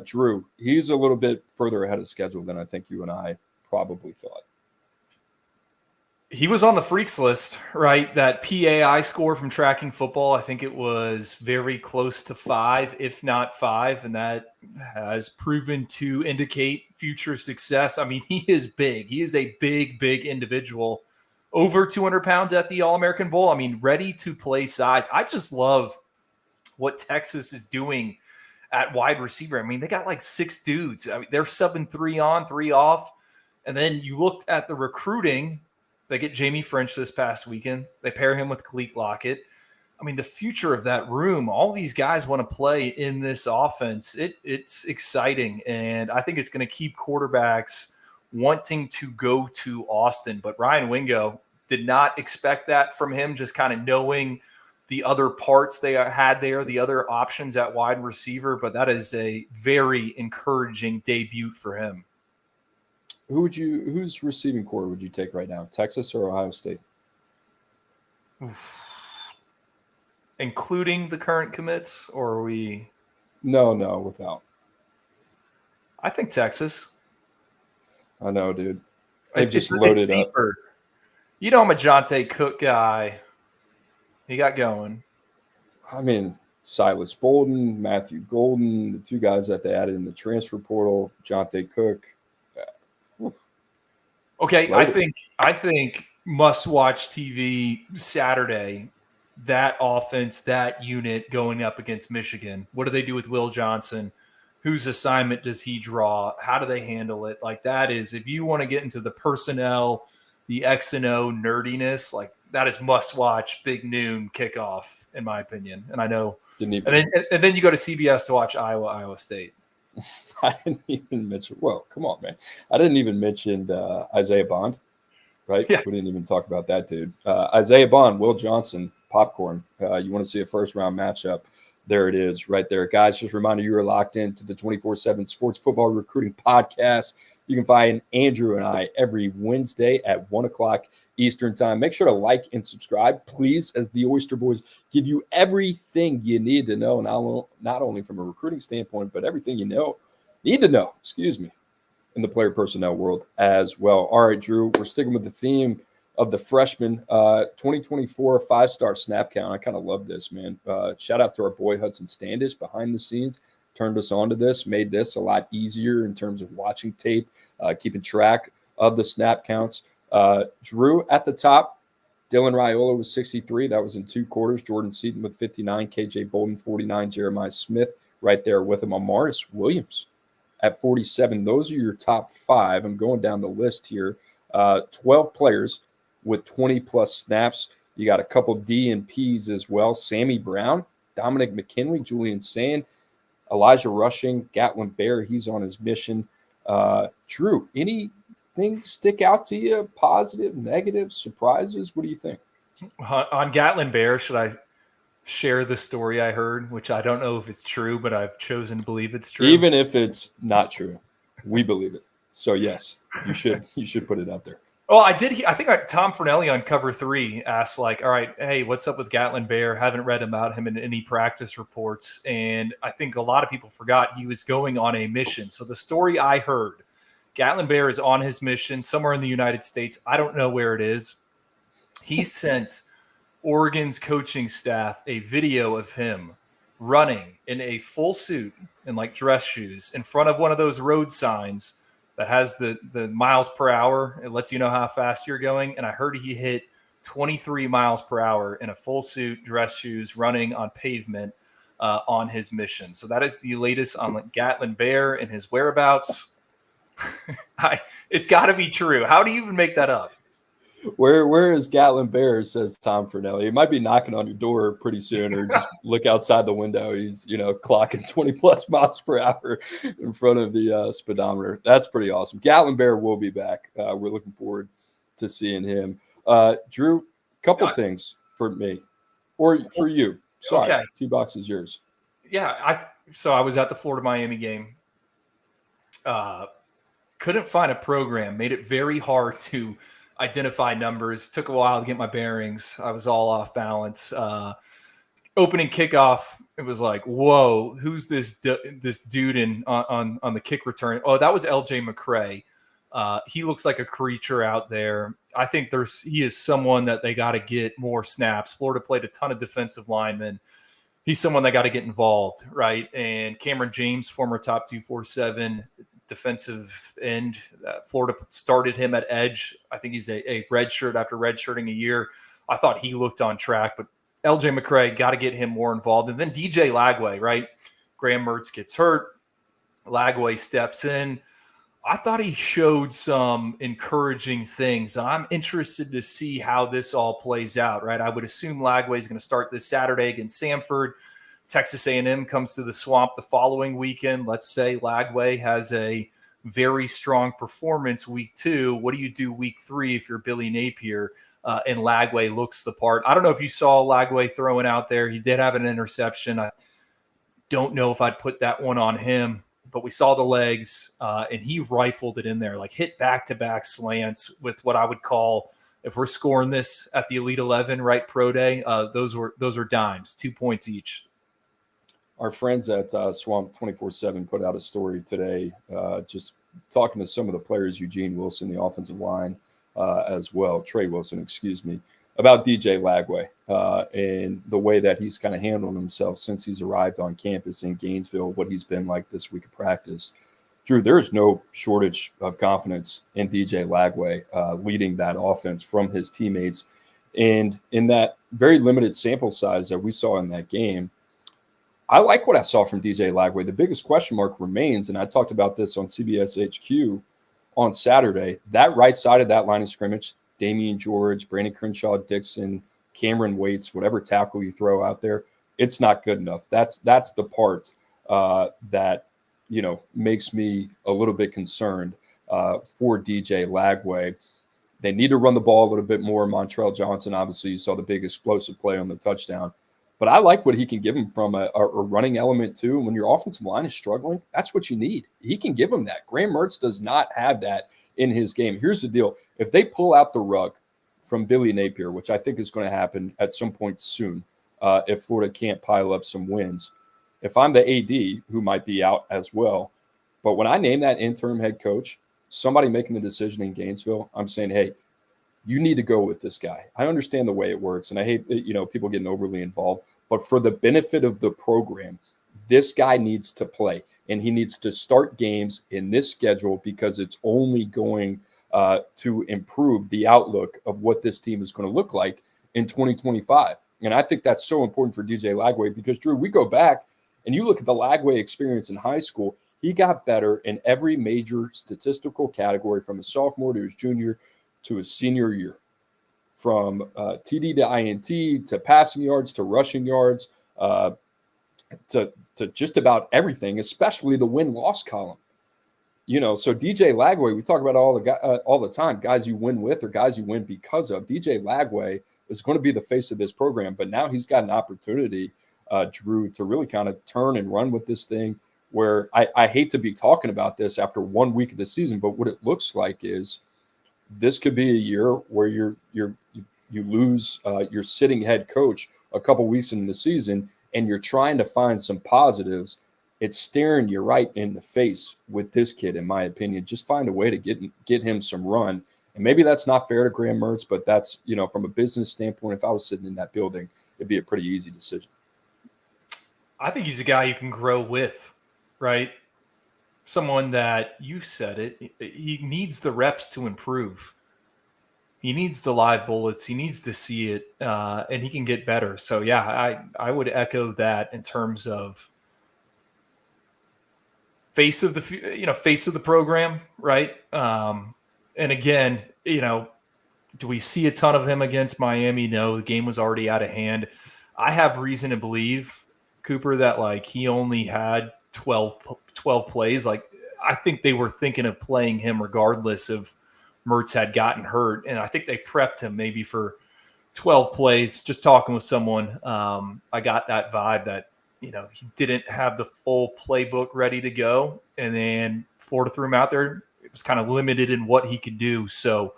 Drew, he's a little bit further ahead of schedule than I think you and I probably thought. He was on the freaks list, right? That PAI score from tracking football, I think it was very close to 5, if not 5, and that has proven to indicate future success. I mean, he is big. He is a big, big individual. Over 200 pounds at the All-American Bowl. I mean, ready to play size. I just love what Texas is doing at wide receiver. I mean, they got like 6 dudes. I mean, they're subbing 3 on, 3 off. And then you looked at the recruiting. They get Jamie French this past weekend. They pair him with Khalil Lockett. I mean, the future of that room, all these guys want to play in this offense. It's exciting, and I think it's going to keep quarterbacks wanting to go to Austin. But Ryan Wingo, did not expect that from him, just kind of knowing the other parts they had there, the other options at wide receiver. But that is a very encouraging debut for him. Whose receiving core would you take right now? Texas or Ohio State? Including the current commits, or are we? No, without. I think Texas. I know, dude. They've just It's loaded up. deeper. You know, I'm a Jonte Cook guy. He got going. I mean, Silas Bolden, Matthew Golden, the two guys that they added in the transfer portal, Jonte Cook. Okay, Loaded. I think must-watch TV Saturday. That offense, that unit going up against Michigan. What do they do with Will Johnson? Whose assignment does he draw? How do they handle it? Like, that is, if you want to get into the personnel, the X and O nerdiness, like, that is must-watch big noon kickoff, in my opinion. And I know, and then you go to CBS to watch Iowa State. I didn't even mention. Whoa, come on, man! I didn't even mention Isaiah Bond, right? Yeah. We didn't even talk about that dude. Isaiah Bond, Will Johnson, popcorn. You want to see a first-round matchup? There it is, right there, guys. Just a reminder, you are locked into the 24/7 Sports Football Recruiting Podcast. You can find Andrew and I every Wednesday at 1:00 Eastern Time. Make sure to like and subscribe, please, as the Oyster Boys give you everything you need to know, not only from a recruiting standpoint, but everything you need to know, in the player personnel world as well. All right, Drew, we're sticking with the theme of the freshman 2024 5-star snap count. I kind of love this, man. Shout out to our boy Hudson Standish behind the scenes, turned us onto this, made this a lot easier in terms of watching tape, keeping track of the snap counts. Drew at the top, Dylan Raiola was 63. That was in 2 quarters. Jordan Seaton with 59, KJ Bolden 49, Jeremiah Smith right there with him. Amaris Williams at 47. Those are your top 5. I'm going down the list here. 12 players with 20-plus snaps. You got a couple D and Ps as well. Sammy Brown, Dominic McKinley, Julian Sand, Elijah Rushing, Gatlin Bear. He's on his mission. Drew, anything stick out to you? Positive, negative, surprises? What do you think? On Gatlin Bear, should I share the story I heard, which I don't know if it's true, but I've chosen to believe it's true? Even if it's not true, we believe it. So, yes, you should put it out there. Well, I did. I think Tom Fornelli on Cover 3 asked, like, all right, hey, what's up with Gatlin Bear? Haven't read about him in any practice reports. And I think a lot of people forgot he was going on a mission. So the story I heard, Gatlin Bear is on his mission somewhere in the United States. I don't know where it is. He sent Oregon's coaching staff a video of him running in a full suit and like dress shoes in front of one of those road signs that has the miles per hour. It lets you know how fast you're going. And I heard he hit 23 miles per hour in a full suit, dress shoes, running on pavement on his mission. So that is the latest on Gatlin Bear and his whereabouts. It's got to be true. How do you even make that up? Where is Gatlin Bear, says Tom Fornelli. He might be knocking on your door pretty soon, or just look outside the window. He's, clocking 20-plus miles per hour in front of the speedometer. That's pretty awesome. Gatlin Bear will be back. We're looking forward to seeing him. Drew, couple things for me, or for you. Sorry, okay. T-Box is yours. Yeah, so I was at the Florida-Miami game. Couldn't find a program. Made it very hard to identify numbers. Took a while to get my bearings. I was all off balance. Opening kickoff, it was like, whoa, who's this dude on the kick return? Oh, that was LJ McCray. He looks like a creature out there. I think he is someone that they got to get more snaps. Florida played a ton of defensive linemen. He's someone they got to get involved, right? And Cameron James, former top 247 defensive end. Florida started him at edge. I think he's a red shirt after redshirting a year. I thought he looked on track, but LJ McCray, got to get him more involved. And then DJ Lagway, right? Graham Mertz gets hurt. Lagway steps in. I thought he showed some encouraging things. I'm interested to see how this all plays out, right? I would assume Lagway is going to start this Saturday against Samford. Texas A&M comes to the Swamp the following weekend. Let's say Lagway has a very strong performance week 2. What do you do week 3 if you're Billy Napier and Lagway looks the part? I don't know if you saw Lagway throwing out there. He did have an interception. I don't know if I'd put that one on him. but we saw the legs, and he rifled it in there, like hit back-to-back slants with what I would call, if we're scoring this at the Elite 11, right, pro day, those were dimes, 2 points each. Our friends at Swamp 24/7 put out a story today, just talking to some of the players, Eugene Wilson, the offensive line, as well, Trey Wilson, excuse me, about DJ Lagway and the way that he's kind of handled himself since he's arrived on campus in Gainesville, what he's been like this week of practice. Drew, there is no shortage of confidence in DJ Lagway leading that offense from his teammates. And in that very limited sample size that we saw in that game, I like what I saw from DJ Lagway. The biggest question mark remains, and I talked about this on CBS HQ on Saturday, that right side of that line of scrimmage, Damian George, Brandon Crenshaw, Dixon, Cameron Waits, whatever tackle you throw out there, it's not good enough. That's the part that, you know, makes me a little bit concerned for DJ Lagway. They need to run the ball a little bit more. Montrell Johnson, obviously, you saw the big explosive play on the touchdown. But I like what he can give him from a running element, too. When your offensive line is struggling, that's what you need. He can give him that. Graham Mertz does not have that in his game. Here's the deal. If they pull out the rug from Billy Napier, which I think is going to happen at some point soon, if Florida can't pile up some wins, if I'm the AD, who might be out as well, but when I name that interim head coach, somebody making the decision in Gainesville, I'm saying, hey, you need to go with this guy. I understand the way it works, and I hate, you know, people getting overly involved. But for the benefit of the program, this guy needs to play, and he needs to start games in this schedule because it's only going to improve the outlook of what this team is going to look like in 2025. And I think that's so important for DJ Lagway because, Drew, we go back and you look at the Lagway experience in high school, he got better in every major statistical category from his sophomore to his junior to his senior year, from TD to INT to passing yards to rushing yards to just about everything, especially the win-loss column. You know, so DJ Lagway, we talk about all the time, guys you win with or guys you win because of. DJ Lagway is going to be the face of this program, but now he's got an opportunity, Drew, to really kind of turn and run with this thing. Where I hate to be talking about this after 1 week of the season, but what it looks like is this could be a year where you lose your sitting head coach a couple weeks into the season, and you're trying to find some positives. It's staring you right in the face with this kid, in my opinion. Just find a way to get him some run. And maybe that's not fair to Graham Mertz, but that's, you know, from a business standpoint, if I was sitting in that building, it'd be a pretty easy decision. I think he's a guy you can grow with, right? Someone that, you said it, he needs the reps to improve. He needs the live bullets. He needs to see it, and he can get better. So, yeah, I would echo that in terms of face of the program, right? And again, you know, do we see a ton of him against Miami? No, the game was already out of hand. I have reason to believe, Cooper, that like he only had 12 plays. Like, I think they were thinking of playing him regardless of Mertz had gotten hurt. And I think they prepped him maybe for 12 plays. Just talking with someone, I got that vibe that, you know, he didn't have the full playbook ready to go. And then Florida threw him out there. It was kind of limited in what he could do. So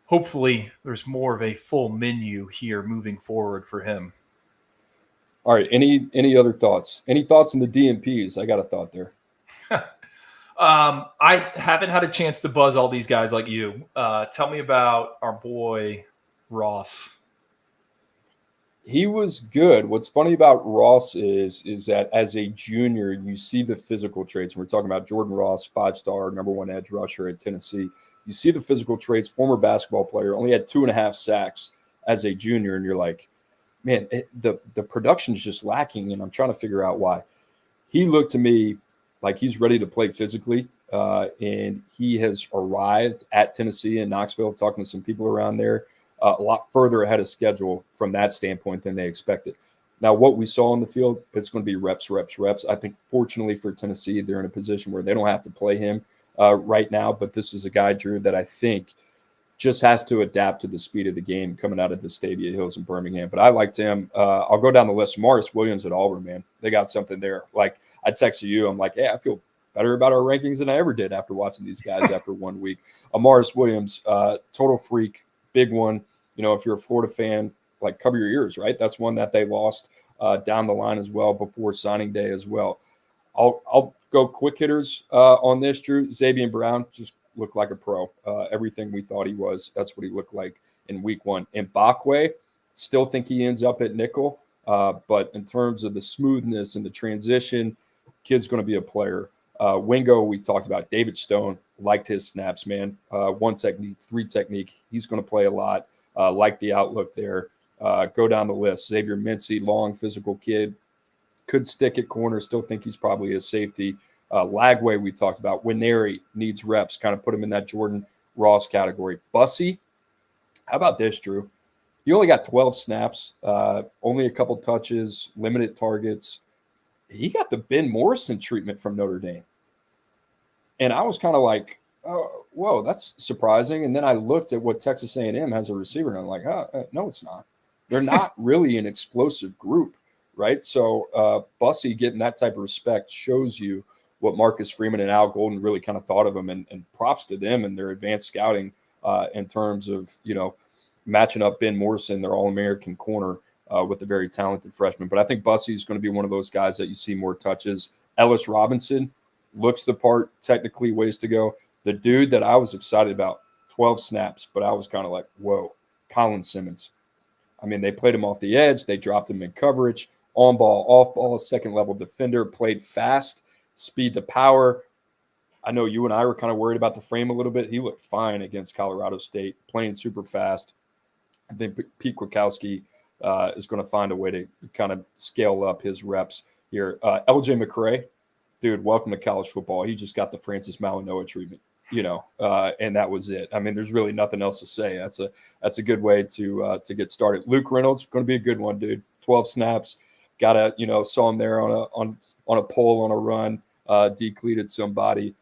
hopefully there's more of a full menu here moving forward for him. All right. Any other thoughts? Any thoughts on the DMPs? I got a thought there. I haven't had a chance to buzz all these guys like you. Tell me about our boy Ross. He was good. What's funny about Ross is that as a junior, you see the physical traits. And we're talking about Jordan Ross, 5-star, #1 edge rusher at Tennessee. You see the physical traits, former basketball player, only had 2.5 sacks as a junior. And you're like, man, the production is just lacking. And I'm trying to figure out why. He looked to me like he's ready to play physically. And he has arrived at Tennessee and Knoxville, talking to some people around there, a lot further ahead of schedule from that standpoint than they expected. Now, what we saw on the field, it's going to be reps. I think, fortunately for Tennessee, they're in a position where they don't have to play him right now. But this is a guy, Drew, that I think just has to adapt to the speed of the game coming out of the Stadia Hills in Birmingham. But I liked him. I'll go down the list. Morris Williams at Auburn, man. They got something there. Like, I texted you. I'm like, hey, I feel better about our rankings than I ever did after watching these guys after 1 week. Amaris Williams, total freak, big one. You know, if you're a Florida fan, like cover your ears, right? That's one that they lost down the line as well before signing day as well. I'll go quick hitters on this, Drew. Xavier Brown just looked like a pro. Everything we thought he was, that's what he looked like in week 1. Mbakwe, still think he ends up at nickel. But in terms of the smoothness and the transition, kid's going to be a player. Wingo, we talked about. David Stone, liked his snaps, man. 1 technique, 3 technique. He's going to play a lot. Like the outlook there. Go down the list. Xavier Mincy, long, physical kid. Could stick at corner. Still think he's probably a safety. Lagway, we talked about. Winery needs reps. Kind of put him in that Jordan Ross category. Bussy, how about this, Drew? He only got 12 snaps, only a couple touches, limited targets. He got the Ben Morrison treatment from Notre Dame. And I was kind of like, oh, whoa, that's surprising. And then I looked at what Texas A&M has a receiver, and I'm like, no, it's not. They're not really an explosive group, right? So Bussy getting that type of respect shows you what Marcus Freeman and Al Golden really kind of thought of him, and props to them and their advanced scouting in terms of, you know, matching up Ben Morrison, their All-American corner, with a very talented freshman. But I think Bussy is going to be one of those guys that you see more touches. Ellis Robinson looks the part, technically ways to go. The dude that I was excited about, 12 snaps, but I was kind of like, whoa, Colin Simmons. I mean, they played him off the edge. They dropped him in coverage, on ball, off ball, second-level defender, played fast, speed to power. I know you and I were kind of worried about the frame a little bit. He looked fine against Colorado State, playing super fast. I think Pete Kwiatkowski is going to find a way to kind of scale up his reps here. LJ McCray, dude, welcome to college football. He just got the Francis Malinois treatment, you know, and that was it. I mean, there's really nothing else to say. That's a good way to get started. Luke Reynolds, going to be a good one, dude. 12 snaps, saw him there on a pole on a run, decleated somebody.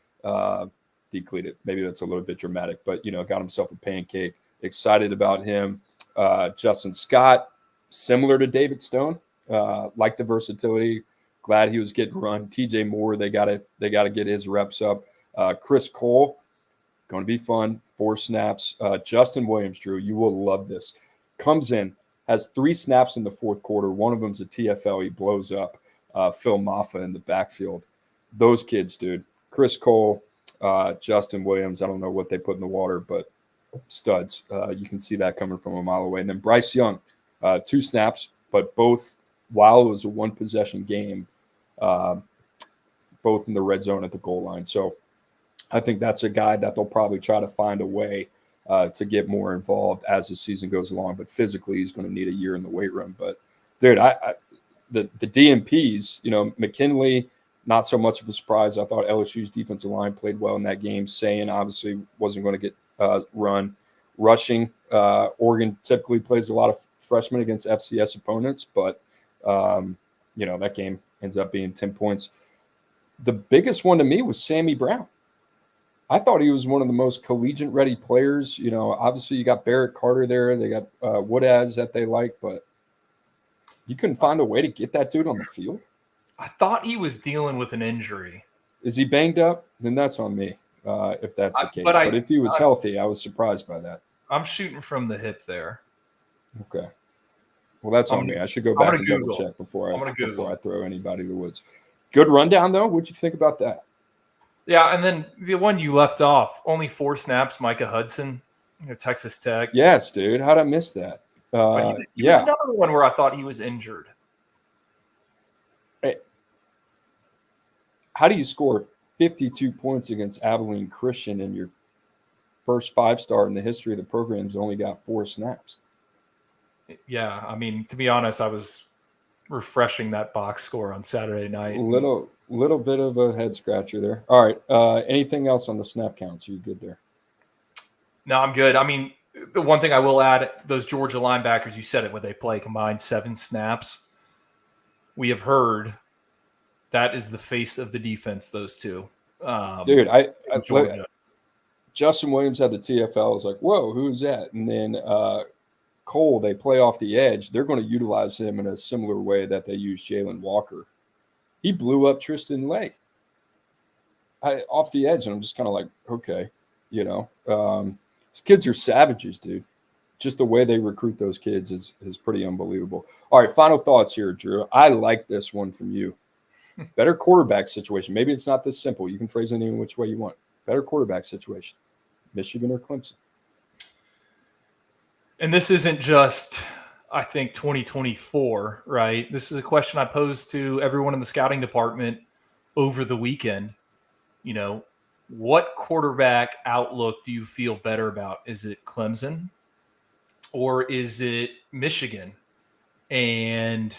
Decleated, maybe that's a little bit dramatic, but got himself a pancake. Excited about him. Justin Scott, similar to David Stone, like the versatility. Glad he was getting run. TJ Moore, they gotta get his reps up. Chris Cole, going to be fun. 4 snaps. Justin Williams, Drew, you will love this. Comes in, has 3 snaps in the fourth quarter. One of them's a TFL. He blows up Phil Maffa in the backfield. Those kids, dude. Chris Cole, Justin Williams. I don't know what they put in the water, but studs. You can see that coming from a mile away. And then Bryce Young, 2 snaps, but both, while it was a 1-possession game, both in the red zone at the goal line. So I think that's a guy that they'll probably try to find a way to get more involved as the season goes along. But physically, he's going to need a year in the weight room. But, dude, the DMPs, McKinley, not so much of a surprise. I thought LSU's defensive line played well in that game. Sayin obviously wasn't going to get run. Rushing, Oregon typically plays a lot of freshmen against FCS opponents, but, that game ends up being 10 points. The biggest one to me was Sammy Brown. I thought he was one of the most collegiate-ready players. Obviously you got Barrett Carter there. They got Woodaz that they like, but you couldn't find a way to get that dude on the field? I thought he was dealing with an injury. Is he banged up? Then that's on me, if that's the case. But if he was healthy, I was surprised by that. I'm shooting from the hip there. Okay. Well, that's on me. I should go back and double check before I throw anybody to the woods. Good rundown, though. What'd you think about that? Yeah, and then the one you left off, only 4 snaps, Micah Hudson, Texas Tech. Yes, dude. How'd I miss that? He was another one where I thought he was injured. Hey, how do you score 52 points against Abilene Christian and your first 5-star in the history of the program's only got 4 snaps? Yeah, I mean, to be honest, I was refreshing that box score on Saturday night. Little bit of a head scratcher there. All right. Anything else on the snap counts? Are you good there? No, I'm good. I mean, the one thing I will add, those Georgia linebackers, you said it, when they play combined 7 snaps. We have heard that is the face of the defense, those two. Dude, Justin Williams had the TFL. I was like, whoa, who's that? And then Cole, they play off the edge. They're going to utilize him in a similar way that they use Jalen Walker. He blew up Tristan Lay. off the edge, and I'm just kind of like, okay, these kids are savages, dude. Just the way they recruit those kids is pretty unbelievable. All right, final thoughts here, Drew. I like this one from you. Better quarterback situation. Maybe it's not this simple. You can phrase it any which way you want. Better quarterback situation. Michigan or Clemson? And this isn't just, I think, 2024, right? This is a question I posed to everyone in the scouting department over the weekend. What quarterback outlook do you feel better about? Is it Clemson or is it Michigan? And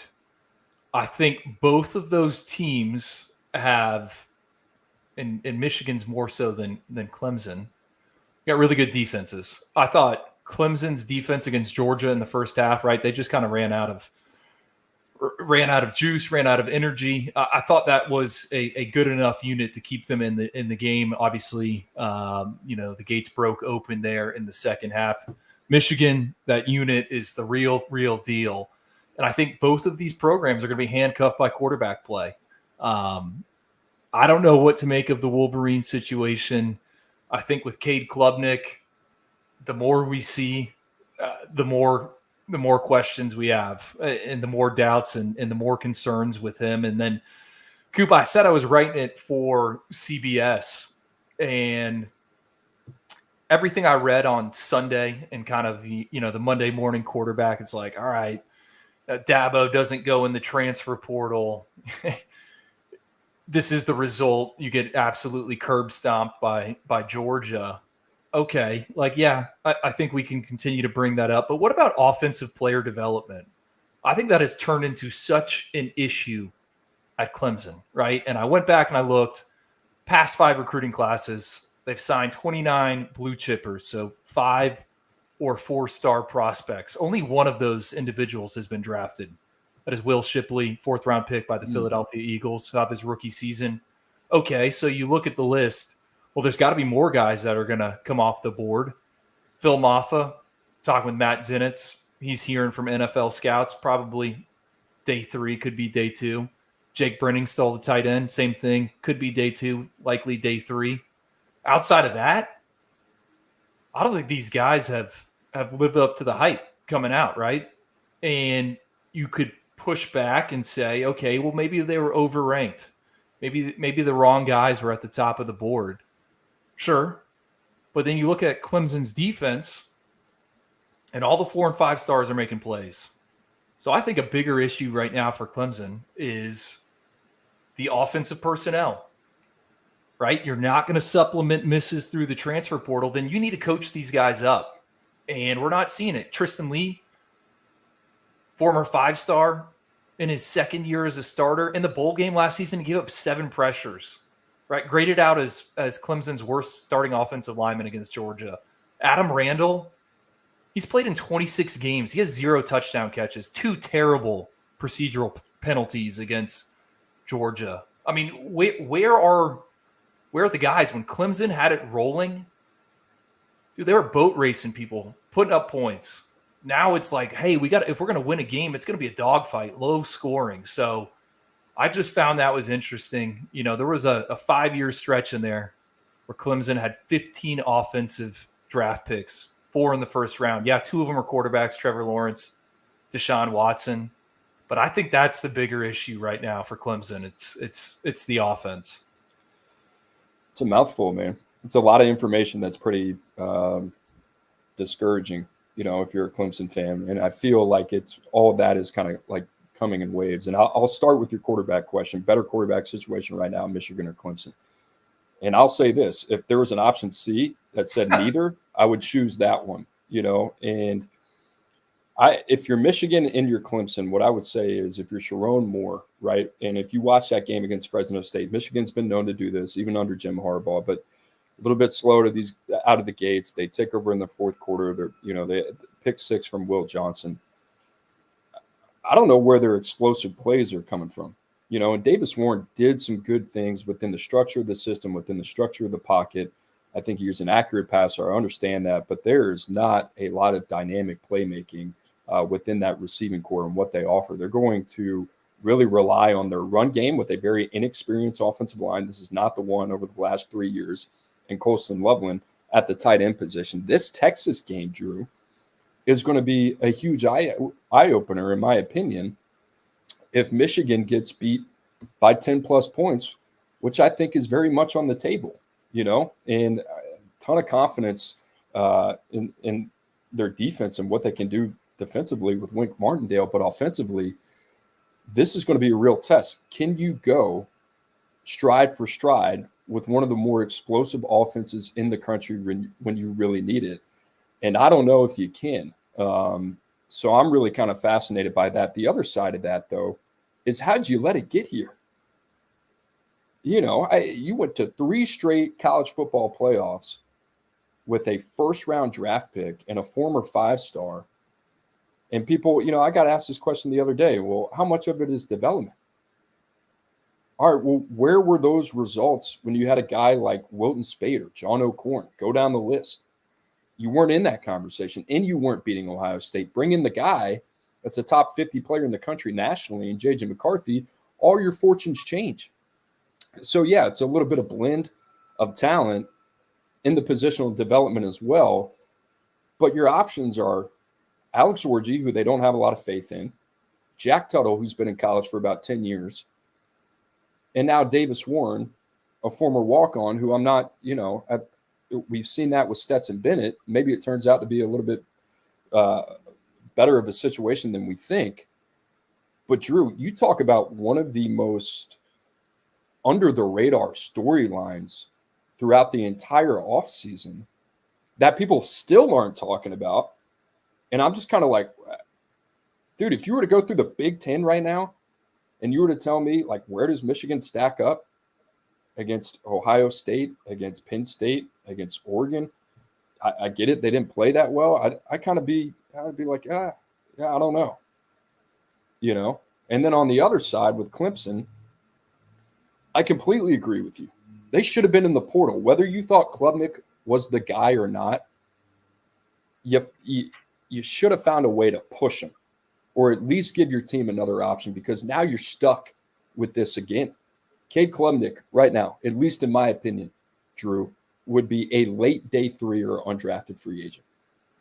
I think both of those teams have, and Michigan's more so than Clemson, got really good defenses. I thought Clemson's defense against Georgia in the first half, right? They just kind of ran out of juice, ran out of energy. I thought that was a good enough unit to keep them in the game. Obviously, the gates broke open there in the second half. Michigan, that unit is the real deal. And I think both of these programs are going to be handcuffed by quarterback play. I don't know what to make of the Wolverine situation. I think with Cade Klubnik, the more we see, the more questions we have, and the more doubts and the more concerns with him. And then, Coop, I said I was writing it for CBS, and everything I read on Sunday and kind of the Monday morning quarterback, it's like, all right, Dabo doesn't go in the transfer portal. This is the result. You get absolutely curb stomped by Georgia. Okay, I think we can continue to bring that up. But what about offensive player development? I think that has turned into such an issue at Clemson, right? And I went back and I looked past 5 recruiting classes. They've signed 29 blue chippers, so 5 or 4-star prospects. Only one of those individuals has been drafted. That is Will Shipley, 4th-round pick by the Philadelphia Eagles, to have his rookie season. Okay, so you look at the list. Well, there's got to be more guys that are going to come off the board. Phil Maffa, talking with Matt Zinitz. He's hearing from NFL scouts, probably day 3, could be day 2. Jake Brenningstall, the tight end, same thing. Could be day 2, likely day 3. Outside of that, I don't think these guys have lived up to the hype coming out, right? And you could push back and say, okay, well, maybe they were overranked. Maybe the wrong guys were at the top of the board. Sure. But then you look at Clemson's defense, and all the 4 and 5 stars are making plays. So I think a bigger issue right now for Clemson is the offensive personnel, right? You're not going to supplement misses through the transfer portal. Then you need to coach these guys up. And we're not seeing it. Tristan Lee, former 5-star, in his second year as a starter. In the bowl game last season, he gave up 7 pressures, right? Graded out as Clemson's worst starting offensive lineman against Georgia. Adam Randall, he's played in 26 games. He has 0 touchdown catches, 2 terrible procedural penalties against Georgia. I mean, where are the guys? When Clemson had it rolling, dude, they were boat racing people, putting up points. Now it's like, hey, if we're going to win a game, it's going to be a dogfight, low scoring. So I just found that was interesting. There was a 5-year stretch in there where Clemson had 15 offensive draft picks, 4 in the first round. Yeah, 2 of them are quarterbacks, Trevor Lawrence, Deshaun Watson. But I think that's the bigger issue right now for Clemson. It's the offense. It's a mouthful, man. It's a lot of information that's pretty discouraging, if you're a Clemson fan. And I feel like it's all that is kind of like coming in waves. And I'll start with your quarterback question. Better quarterback situation right now, Michigan or Clemson? And I'll say this. If there was an option C that said neither, I would choose that one, And if you're Michigan and you're Clemson, what I would say is if you're Sharon Moore, right, and if you watch that game against Fresno State, Michigan's been known to do this, even under Jim Harbaugh, but a little bit slow to these out of the gates. They take over in the fourth quarter. They pick 6 from Will Johnson. I don't know where their explosive plays are coming from. And Davis Warren did some good things within the structure of the system, within the structure of the pocket. I think he's an accurate passer. I understand that, but there's not a lot of dynamic playmaking within that receiving core and what they offer. They're going to really rely on their run game with a very inexperienced offensive line. This is not the one over the last 3 years. And Colston Loveland at the tight end position. This Texas game, Drew, is going to be a huge eye-opener, in my opinion, if Michigan gets beat by 10-plus points, which I think is very much on the table, and a ton of confidence in their defense and what they can do defensively with Wink Martindale. But offensively, this is going to be a real test. Can you go stride for stride with one of the more explosive offenses in the country when you really need it? And I don't know if you can. So I'm really kind of fascinated by that. The other side of that, though, is how'd you let it get here? You went to 3 straight college football playoffs with a first-round draft pick and a former 5-star. And people, I got asked this question the other day. Well, how much of it is development? All right, well, where were those results when you had a guy like Wilton Spader, John O'Corn? Go down the list. You weren't in that conversation, and you weren't beating Ohio State. Bring in the guy that's a top 50 player in the country nationally, and J.J. McCarthy, all your fortunes change. So, yeah, it's a little bit of blend of talent in the positional development as well. But your options are Alex Orji, who they don't have a lot of faith in, Jack Tuttle, who's been in college for about 10 years, and now Davis Warren, a former walk-on, who I'm not, we've seen that with Stetson Bennett. Maybe it turns out to be a little bit better of a situation than we think. But, Drew, you talk about one of the most under-the-radar storylines throughout the entire offseason that people still aren't talking about. And I'm just kind of like, dude, if you were to go through the Big Ten right now and you were to tell me, like, where does Michigan stack up against Ohio State, against Penn State, against Oregon? I get it. They didn't play that well. I'd be like, yeah, I don't know. And then on the other side with Clemson, I completely agree with you. They should have been in the portal. Whether you thought Klubnik was the guy or not, you should have found a way to push him or at least give your team another option, because now you're stuck with this again. Cade Klubnik right now, at least in my opinion, Drew, would be a late day 3 or undrafted free agent.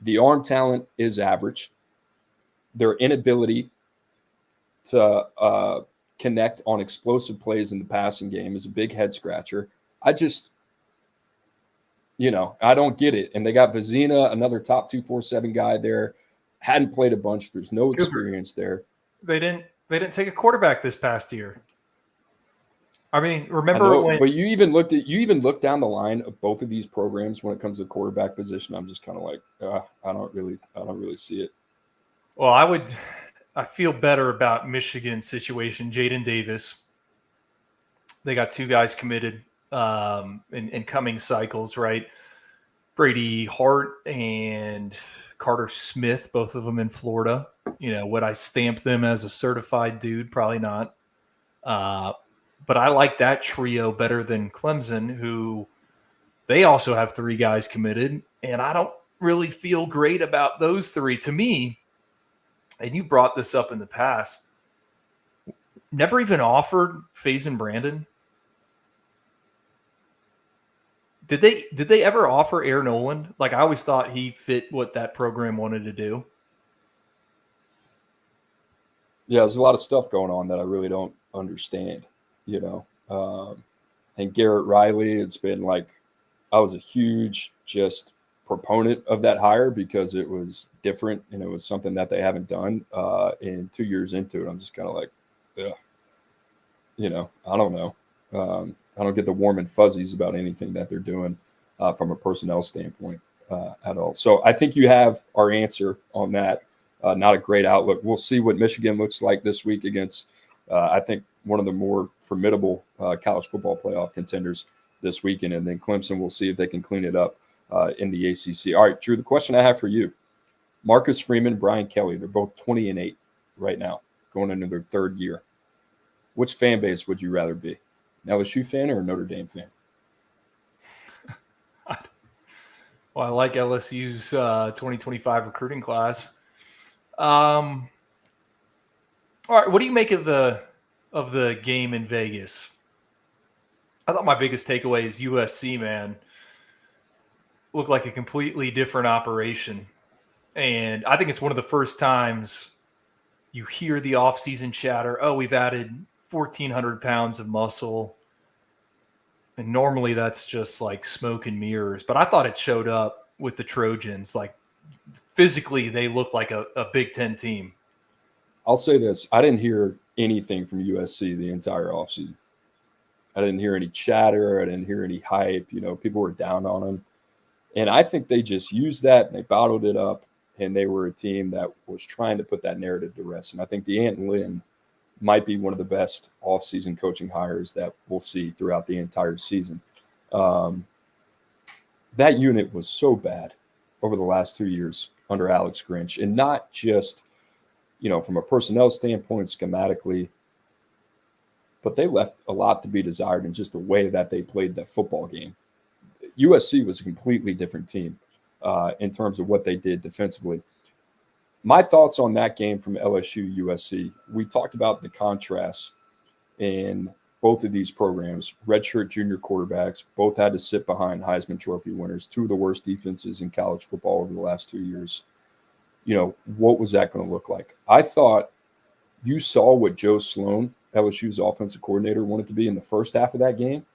The arm talent is average. Their inability to connect on explosive plays in the passing game is a big head scratcher. I just, I don't get it. And they got Vizina, another top 247 guy there. Hadn't played a bunch. There's no experience there. They didn't take a quarterback this past year. I mean, remember when? But you even looked down the line of both of these programs when it comes to quarterback position. I'm just kind of like, I don't really see it. Well, I feel better about Michigan's situation. Jaden Davis, they got 2 guys committed in coming cycles, right? Brady Hart and Carter Smith, both of them in Florida. Would I stamp them as a certified dude? Probably not. But I like that trio better than Clemson, who they also have 3 guys committed. And I don't really feel great about those 3. To me, and you brought this up in the past, never even offered Faison Brandon. Did they ever offer Air Noland? Like, I always thought he fit what that program wanted to do. Yeah, there's a lot of stuff going on that I really don't understand, and Garrett Riley, it's been like, I was a huge just proponent of that hire because it was different and it was something that they haven't done. And 2 years into it, I'm just kind of like, ugh. I don't know. I don't get the warm and fuzzies about anything that they're doing from a personnel standpoint at all. So I think you have our answer on that. Not a great outlook. We'll see what Michigan looks like this week against, I think, one of the more formidable college football playoff contenders this weekend. And then Clemson, we'll see if they can clean it up in the ACC. All right, Drew, the question I have for you, Marcus Freeman, Brian Kelly, they're both 20-8 right now, going into their 3rd year. Which fan base would you rather be? An LSU fan or a Notre Dame fan? Well, I like LSU's 2025 recruiting class. All right, what do you make of the of the game in Vegas. I thought my biggest takeaway is USC, man, looked like a completely different operation. And I think it's one of the first times you hear the offseason chatter. Oh, we've added 1,400 pounds of muscle. And normally that's just like smoke and mirrors. But I thought it showed up with the Trojans. Like physically, they look like a Big Ten team. I'll say this. I didn't hear anything from USC the entire offseason. I didn't hear any chatter. I didn't hear any hype. People were down on them. And I think they just used that and they bottled it up. And they were a team that was trying to put that narrative to rest. And I think DeAnton Lynn might be one of the best offseason coaching hires that we'll see throughout the entire season. That unit was so bad over the last 2 years under Alex Grinch. And not just, from a personnel standpoint, schematically, but they left a lot to be desired in just the way that they played the football game. USC was a completely different team in terms of what they did defensively. My thoughts on that game from LSU USC, we talked about the contrast in both of these programs. Redshirt junior quarterbacks, both had to sit behind Heisman Trophy winners, two of the worst defenses in college football over the last 2 years. What was that going to look like? I thought you saw what Joe Sloan, LSU's offensive coordinator, wanted to be in the first half of that game.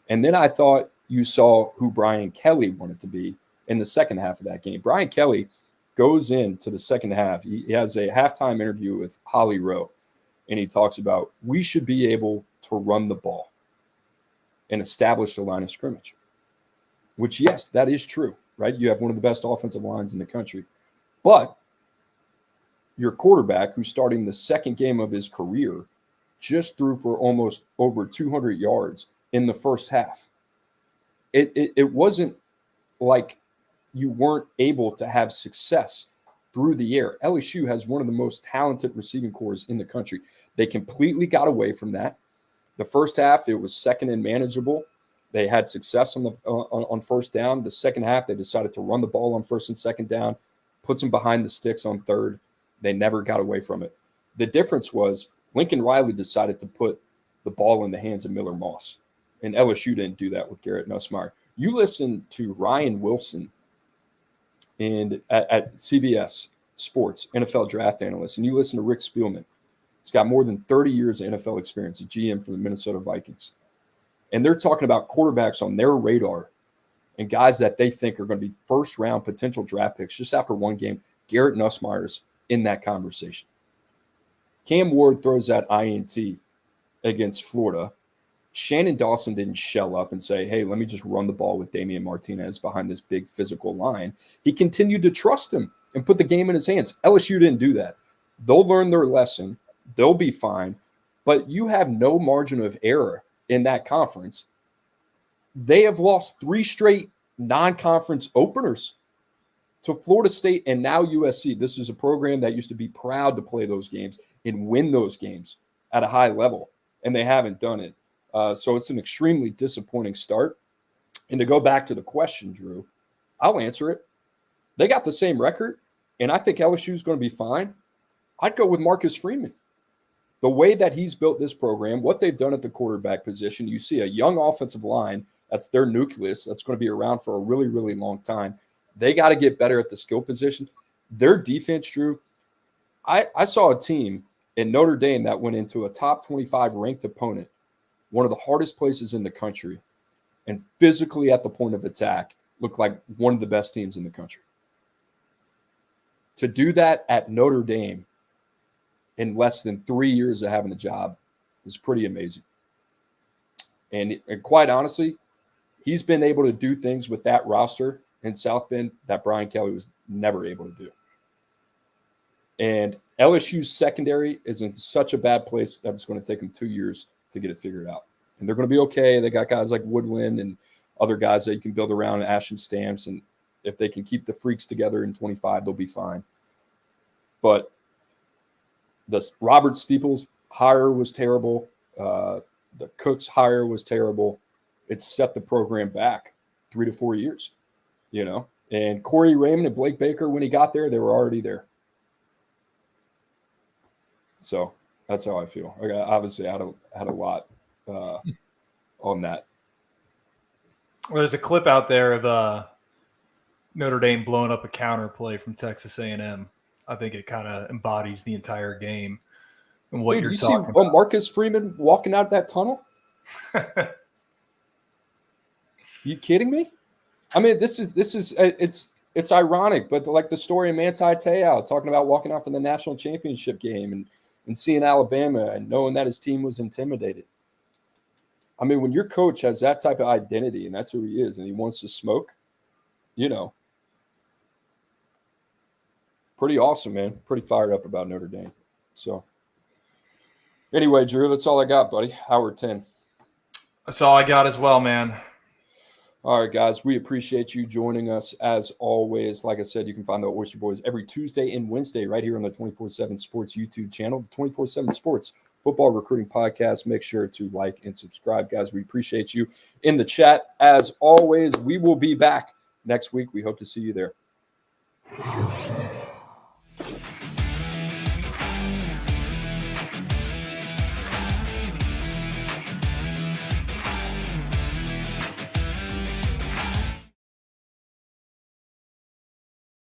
And then I thought you saw who Brian Kelly wanted to be in the second half of that game. Brian Kelly goes into the second half. He has a halftime interview with Holly Rowe, and he talks about we should be able to run the ball and establish the line of scrimmage, which, yes, that is true, right? You have one of the best offensive lines in the country. But your quarterback, who's starting the second game of his career, just threw for almost over 200 yards in the first half. It wasn't like you weren't able to have success through the air. LSU has one of the most talented receiving corps in the country. They completely got away from that. The first half, it was second and manageable. They had success on first down. The second half, they decided to run the ball on first and second down, puts them behind the sticks on third. They never got away from it. The difference was Lincoln Riley decided to put the ball in the hands of Miller Moss, and LSU didn't do that with Garrett Nussmeier. You listen to Ryan Wilson and at CBS Sports, NFL draft analyst, and you listen to Rick Spielman. He's got more than 30 years of NFL experience, a GM for the Minnesota Vikings. And they're talking about quarterbacks on their radar and guys that they think are going to be first-round potential draft picks just after one game. Garrett Nussmeier's in that conversation. Cam Ward throws that INT against Florida. Shannon Dawson didn't shell up and say, hey, let me just run the ball with Damian Martinez behind this big physical line. He continued to trust him and put the game in his hands. LSU didn't do that. They'll learn their lesson. They'll be fine. But you have no margin of error in that conference. They have lost 3 straight non-conference openers to Florida State and now USC. This is a program that used to be proud to play those games and win those games at a high level, and they haven't done it. So it's an extremely disappointing start. And to go back to the question, Drew, I'll answer it. They got the same record, and I think LSU is going to be fine. I'd go with Marcus Freeman. The way that he's built this program, what they've done at the quarterback position, you see a young offensive line, that's their nucleus, that's going to be around for a really, really long time. They got to get better at the skill position. Their defense, Drew, I saw a team in Notre Dame that went into a top 25 ranked opponent, one of the hardest places in the country, and physically at the point of attack looked like one of the best teams in the country. To do that at Notre Dame in less than 3 years of having the job is pretty amazing. And quite honestly, he's been able to do things with that roster in South Bend that Brian Kelly was never able to do. And LSU's secondary is in such a bad place that it's going to take them 2 years to get it figured out. And they're going to be okay. They got guys like Woodland and other guys that you can build around, Ashton Stamps. And if they can keep the freaks together in 25, they'll be fine. But the Robert Steeples hire was terrible. The Cooks hire was terrible. It set the program back 3 to 4 years, And Corey Raymond and Blake Baker, when he got there, they were already there. So That's how I feel. I obviously had a lot on that. Well, there's a clip out there of Notre Dame blowing up a counter play from Texas A&M. I think it kind of embodies the entire game and what you're talking about. Marcus Freeman walking out of that tunnel? You kidding me? I mean, this is it's ironic, but like the story of Manti Te'o talking about walking out from the national championship game and seeing Alabama and knowing that his team was intimidated. I mean, when your coach has that type of identity and that's who he is and he wants to smoke, pretty awesome, man. Pretty fired up about Notre Dame. So anyway, Drew, that's all I got, buddy. Hour 10. That's all I got as well, man. All right, guys, we appreciate you joining us as always. Like I said, you can find the Oyster Boys every Tuesday and Wednesday right here on the 24/7 Sports YouTube channel, the 24/7 Sports Football Recruiting Podcast. Make sure to like and subscribe, guys. We appreciate you in the chat. As always, we will be back next week. We hope to see you there.